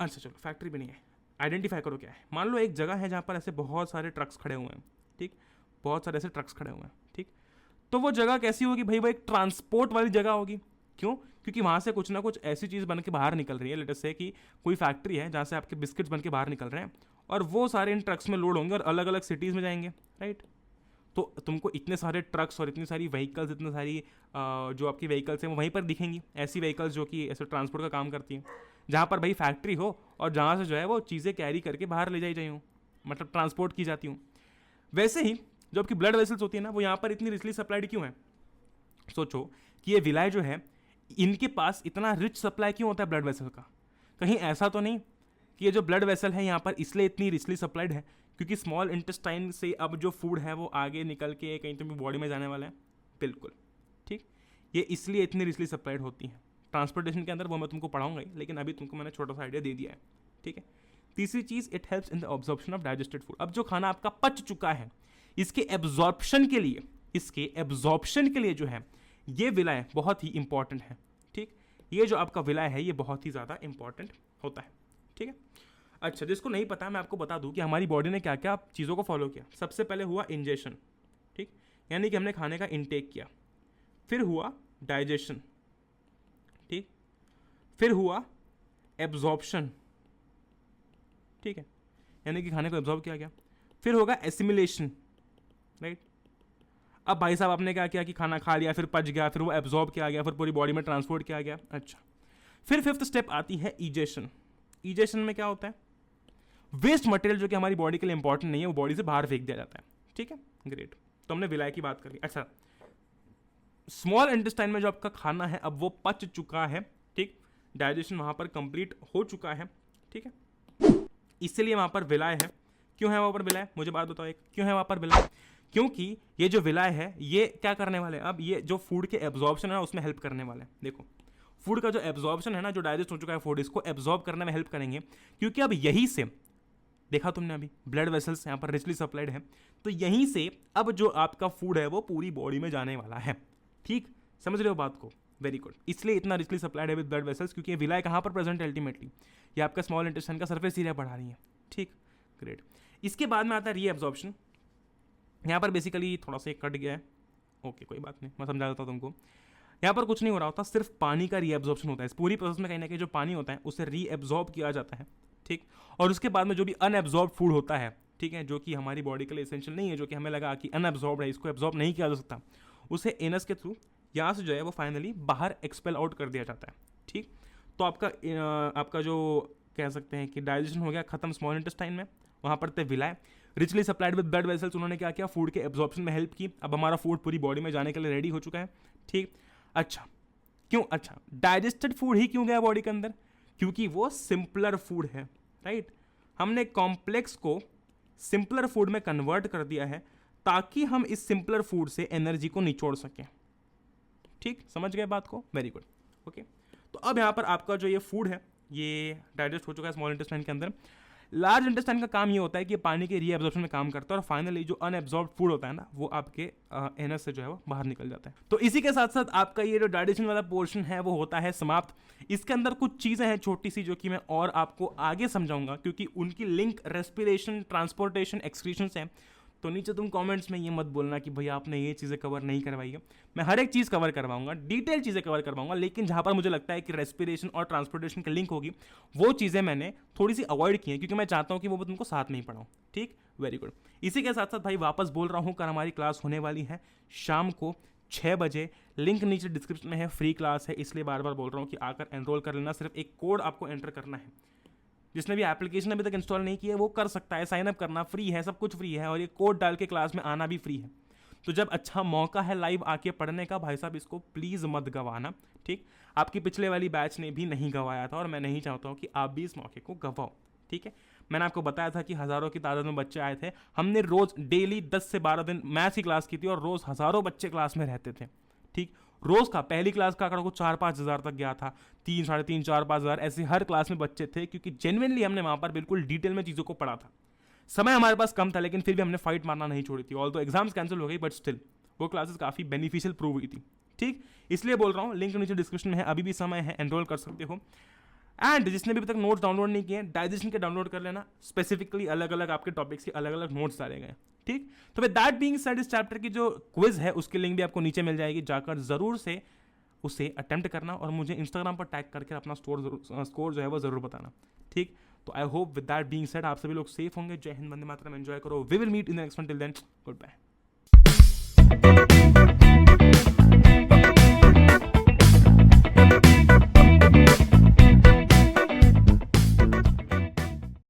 अच्छा चलो फैक्ट्री भी नहीं है, आइडेंटिफाई करो क्या है। मान लो एक जगह है जहाँ पर ऐसे बहुत सारे ट्रक्स खड़े हुए हैं, ठीक, बहुत सारे ऐसे ट्रक्स खड़े हुए हैं, ठीक, तो वो जगह कैसी होगी भाई, वो एक ट्रांसपोर्ट वाली जगह होगी। क्यों, क्योंकि वहाँ से कुछ ना कुछ ऐसी चीज़ बन के बाहर निकल रही है। लेट अस से कि कोई फैक्ट्री है जहाँ से आपके बिस्किट्स बन के बाहर निकल रहे हैं, और वो सारे इन ट्रक्स में लोड होंगे और अलग अलग सिटीज़ में जाएंगे, राइट। तो तुमको इतने सारे ट्रक्स और इतनी सारी व्हीकल्स, इतनी सारी जो आपकी व्हीकल्स हैं वो वहीं पर दिखेंगी, ऐसी व्हीकल्स जो कि ऐसे ट्रांसपोर्ट का काम करती हैं, जहाँ पर भाई फैक्ट्री हो और जहाँ से जो है वो चीज़ें कैरी करके बाहर ले जाई हूँ, मतलब ट्रांसपोर्ट की जाती हूँ। वैसे ही जो आपकी ब्लड वेसल्स होती है ना, वो यहाँ पर इतनी रिचली सप्लाइड क्यों है। सोचो कि ये विलाय जो है, इनके पास इतना रिच सप्लाई क्यों होता है ब्लड वेसल का। कहीं ऐसा तो नहीं कि ये जो ब्लड वेसल है यहाँ पर इसलिए इतनी रिचली सप्लाइड है क्योंकि स्मॉल इंटेस्टाइन से अब जो फूड है वो आगे निकल के कहीं तो भी बॉडी में जाने वाला है। बिल्कुल ठीक, ये इसलिए इतनी रिचली सप्लाइड होती हैं ट्रांसपोर्टेशन के अंदर, वो मैं तुमको पढ़ाऊंगा ही, लेकिन अभी तुमको मैंने छोटा सा आइडिया दे दिया है। ठीक है, तीसरी चीज़, it helps in the absorption of digested food. अब जो खाना आपका पच चुका है, इसके एब्जॉर्प्शन के लिए जो है ये विलाय बहुत ही इंपॉर्टेंट है। ठीक, ये जो आपका विलाय है ये बहुत ही ज़्यादा इंपॉर्टेंट होता है। ठीक है, अच्छा जिसको नहीं पता मैं आपको बता दूं कि हमारी बॉडी ने क्या क्या चीज़ों को फॉलो किया। सबसे पहले हुआ इंजेशन, ठीक, यानी कि हमने खाने का इंटेक किया, फिर हुआ डाइजेशन, ठीक, फिर हुआ एब्जॉर्प्शन, ठीक है, यानी कि खाने को एब्जॉर्ब किया गया, फिर होगा एसिमिलेशन, राइट। अब भाई साहब आपने क्या किया कि खाना खा लिया, फिर पच गया, फिर वो एब्जॉर्ब किया गया, फिर पूरी बॉडी में ट्रांसपोर्ट किया गया। अच्छा, फिर फिफ्थ स्टेप आती है ईजेशन। ईजेशन में क्या होता है, वेस्ट मटेरियल जो कि हमारी बॉडी के लिए इंपॉर्टेंट नहीं है वो बॉडी से बाहर फेंक दिया जाता है। ठीक है, ग्रेट, तो हमने विलाय की बात करी। अच्छा, स्मॉल इंटेस्टाइन में जो आपका खाना है अब वो पच चुका है, ठीक, डाइजेशन वहाँ पर कंप्लीट हो चुका है, ठीक है, इसलिए वहाँ पर विलाय है। क्यों है वहाँ पर विलाय, मुझे बात बताओ एक, क्यों है वहाँ पर विलाय। क्योंकि ये जो विलाय है ये क्या करने वाले हैं, अब ये जो फूड के एब्जॉर्प्शन है उसमें हेल्प करने वाले हैं। देखो फूड का जो एब्जॉर्प्शन है ना, जो डाइजेस्ट हो चुका है फूड, इसको एब्जॉर्ब करने में हेल्प करेंगे, क्योंकि अब यहीं से देखा तुमने अभी ब्लड वेसल्स यहाँ पर रिचली सप्लाइड है, तो यहीं से अब जो आपका फूड है वो पूरी बॉडी में जाने वाला है। ठीक, समझ रहे हो बात को, वेरी गुड। इसलिए इतना रिचली सप्लाइड है विद ब्लड वेसल्स, क्योंकि ये विलाय कहाँ पर प्रेजेंट है अल्टीमेटली, ये आपका स्मॉल इंटेस्टाइन का सरफेस एरिया बढ़ा रही है। ठीक, ग्रेट। इसके बाद में आता है रीएब्जॉर्प्शन। यहाँ पर बेसिकली थोड़ा सा कट गया है, ओके कोई बात नहीं, मैं समझा देता हूँ तुमको। यहाँ पर कुछ नहीं हो रहा होता, सिर्फ पानी का रीएब्जॉर्प्शन होता है। इस पूरी प्रोसेस में कहीं ना कहीं जो पानी होता है उसे रीएब्जॉर्ब किया जाता है, ठीक। और उसके बाद में जो भी अनएब्जॉर्ब फूड होता है, ठीक है, जो कि हमारी बॉडी के लिए एसेंशियल नहीं है, जो कि हमें लगा कि अनएब्जॉर्ब है, इसको एब्जॉर्ब नहीं किया जा सकता, उसे एनस के थ्रू यहाँ से जो है वो फाइनली बाहर एक्सपेल आउट कर दिया जाता है, ठीक। तो आपका जो कह सकते हैं कि डाइजेशन हो गया खत्म स्मॉल इंटेस्टाइन में, वहाँ पर थे villi richly supplied with blood vessels, उन्होंने क्या किया, फूड के एब्जॉर्प्शन में हेल्प की। अब हमारा फूड पूरी बॉडी में जाने के लिए रेडी हो चुका है, ठीक। अच्छा डाइजेस्टेड फूड ही क्यों गया बॉडी के अंदर? क्योंकि वो सिंपलर फूड है, राइट। हमने कॉम्प्लेक्स को सिंपलर फूड में कन्वर्ट कर दिया है ताकि हम इस सिंपलर फूड से एनर्जी को निचोड़ सकें, ठीक। समझ गए बात को? Very good, okay. तो अब यहाँ पर आपका जो ये फूड है ये डाइजेस्ट हो चुका है स्मॉल इंटेस्टाइन के अंदर। लार्ज इंटेस्टाइन का काम ये होता है कि पानी के रीअब्जॉर्प्शन में काम करता है और फाइनली जो अनएब्जॉर्ब फूड होता है ना वो आपके एनस से जो है वो बाहर निकल जाता है। तो इसी के साथ साथ आपका ये जो डाइजेशन वाला पोर्शन है वो होता है समाप्त। इसके अंदर कुछ चीज़ें हैं छोटी सी जो कि मैं और आपको आगे समझाऊंगा क्योंकि उनकी लिंक रेस्पिरेशन, ट्रांसपोर्टेशन, एक्सक्रीशन से है। तो नीचे तुम कमेंट्स में ये मत बोलना कि भैया आपने ये चीज़ें कवर नहीं करवाई है। मैं हर एक चीज़ कवर करवाऊंगा, डिटेल चीज़ें कवर करवाऊंगा, लेकिन जहाँ पर मुझे लगता है कि रेस्पिरेशन और ट्रांसपोर्टेशन की लिंक होगी वो चीज़ें मैंने थोड़ी सी अवॉइड की हैं क्योंकि मैं चाहता हूँ कि वो मैं तुमको साथ में ही पढ़ाऊँ, ठीक। Very good. इसी के साथ साथ भाई वापस बोल रहा हूँ, कल हमारी क्लास होने वाली है शाम को 6 बजे। लिंक नीचे डिस्क्रिप्शन में है, फ्री क्लास है, इसलिए बार बार बोल रहा हूँ कि आकर एनरोल कर लेना। सिर्फ एक कोड आपको एंटर करना है, जिसने भी एप्लीकेशन अभी तक इंस्टॉल नहीं किया है वो कर सकता है, साइन अप करना फ्री है, सब कुछ फ्री है और ये कोड डाल के क्लास में आना भी फ्री है। तो जब अच्छा मौका है लाइव आके पढ़ने का, भाई साहब इसको प्लीज़ मत गंवाना, ठीक। आपकी पिछले वाली बैच ने भी नहीं गंवाया था और मैं नहीं चाहता हूँ कि आप भी इस मौके को गंवाओ, ठीक है। मैंने आपको बताया था कि हज़ारों की तादाद में बच्चे आए थे, हमने रोज़ डेली 10 से 12 दिन मैथ्स की क्लास की थी और रोज़ हज़ारों बच्चे क्लास में रहते थे, ठीक। रोज़ का पहली क्लास का आंकड़ा को 4-5 हज़ार तक गया था, 3, 3.5, 4-5 हज़ार ऐसे हर क्लास में बच्चे थे क्योंकि जेन्युइनली हमने वहाँ पर बिल्कुल डिटेल में चीज़ों को पढ़ा था। समय हमारे पास कम था लेकिन फिर भी हमने फाइट मारना नहीं छोड़ी थी। ऑल तो एग्जाम्स कैंसिल हो गई बट स्टिल वो क्लासेस काफ़ी बेनिफिशियल प्रूव हुई थी, ठीक। इसलिए बोल रहा हूँ, लिंक नीचे डिस्क्रिप्शन में है, अभी भी समय है, एनरोल कर सकते हो। एंड जिसने भी अभी तक नोट्स डाउनलोड नहीं किए डाइजेशन के डाउनलोड कर लेना, स्पेसिफिकली अलग अलग आपके टॉपिक्स के अलग अलग नोट्स डाले गए, ठीक। तो विद दैट बीइंग सेड इस चैप्टर की जो क्विज है उसकी लिंक भी आपको नीचे मिल जाएगी, जाकर ज़रूर से उसे अटेम्प्ट करना और मुझे इंस्टाग्राम पर टैग करके अपना स्कोर जो है वो ज़रूर बताना, ठीक। तो I hope with that being said आप सभी लोग सेफ होंगे। जय हिंद, वंदे मातरम, एंजॉय करो। We will meet in the next one, till then good bye.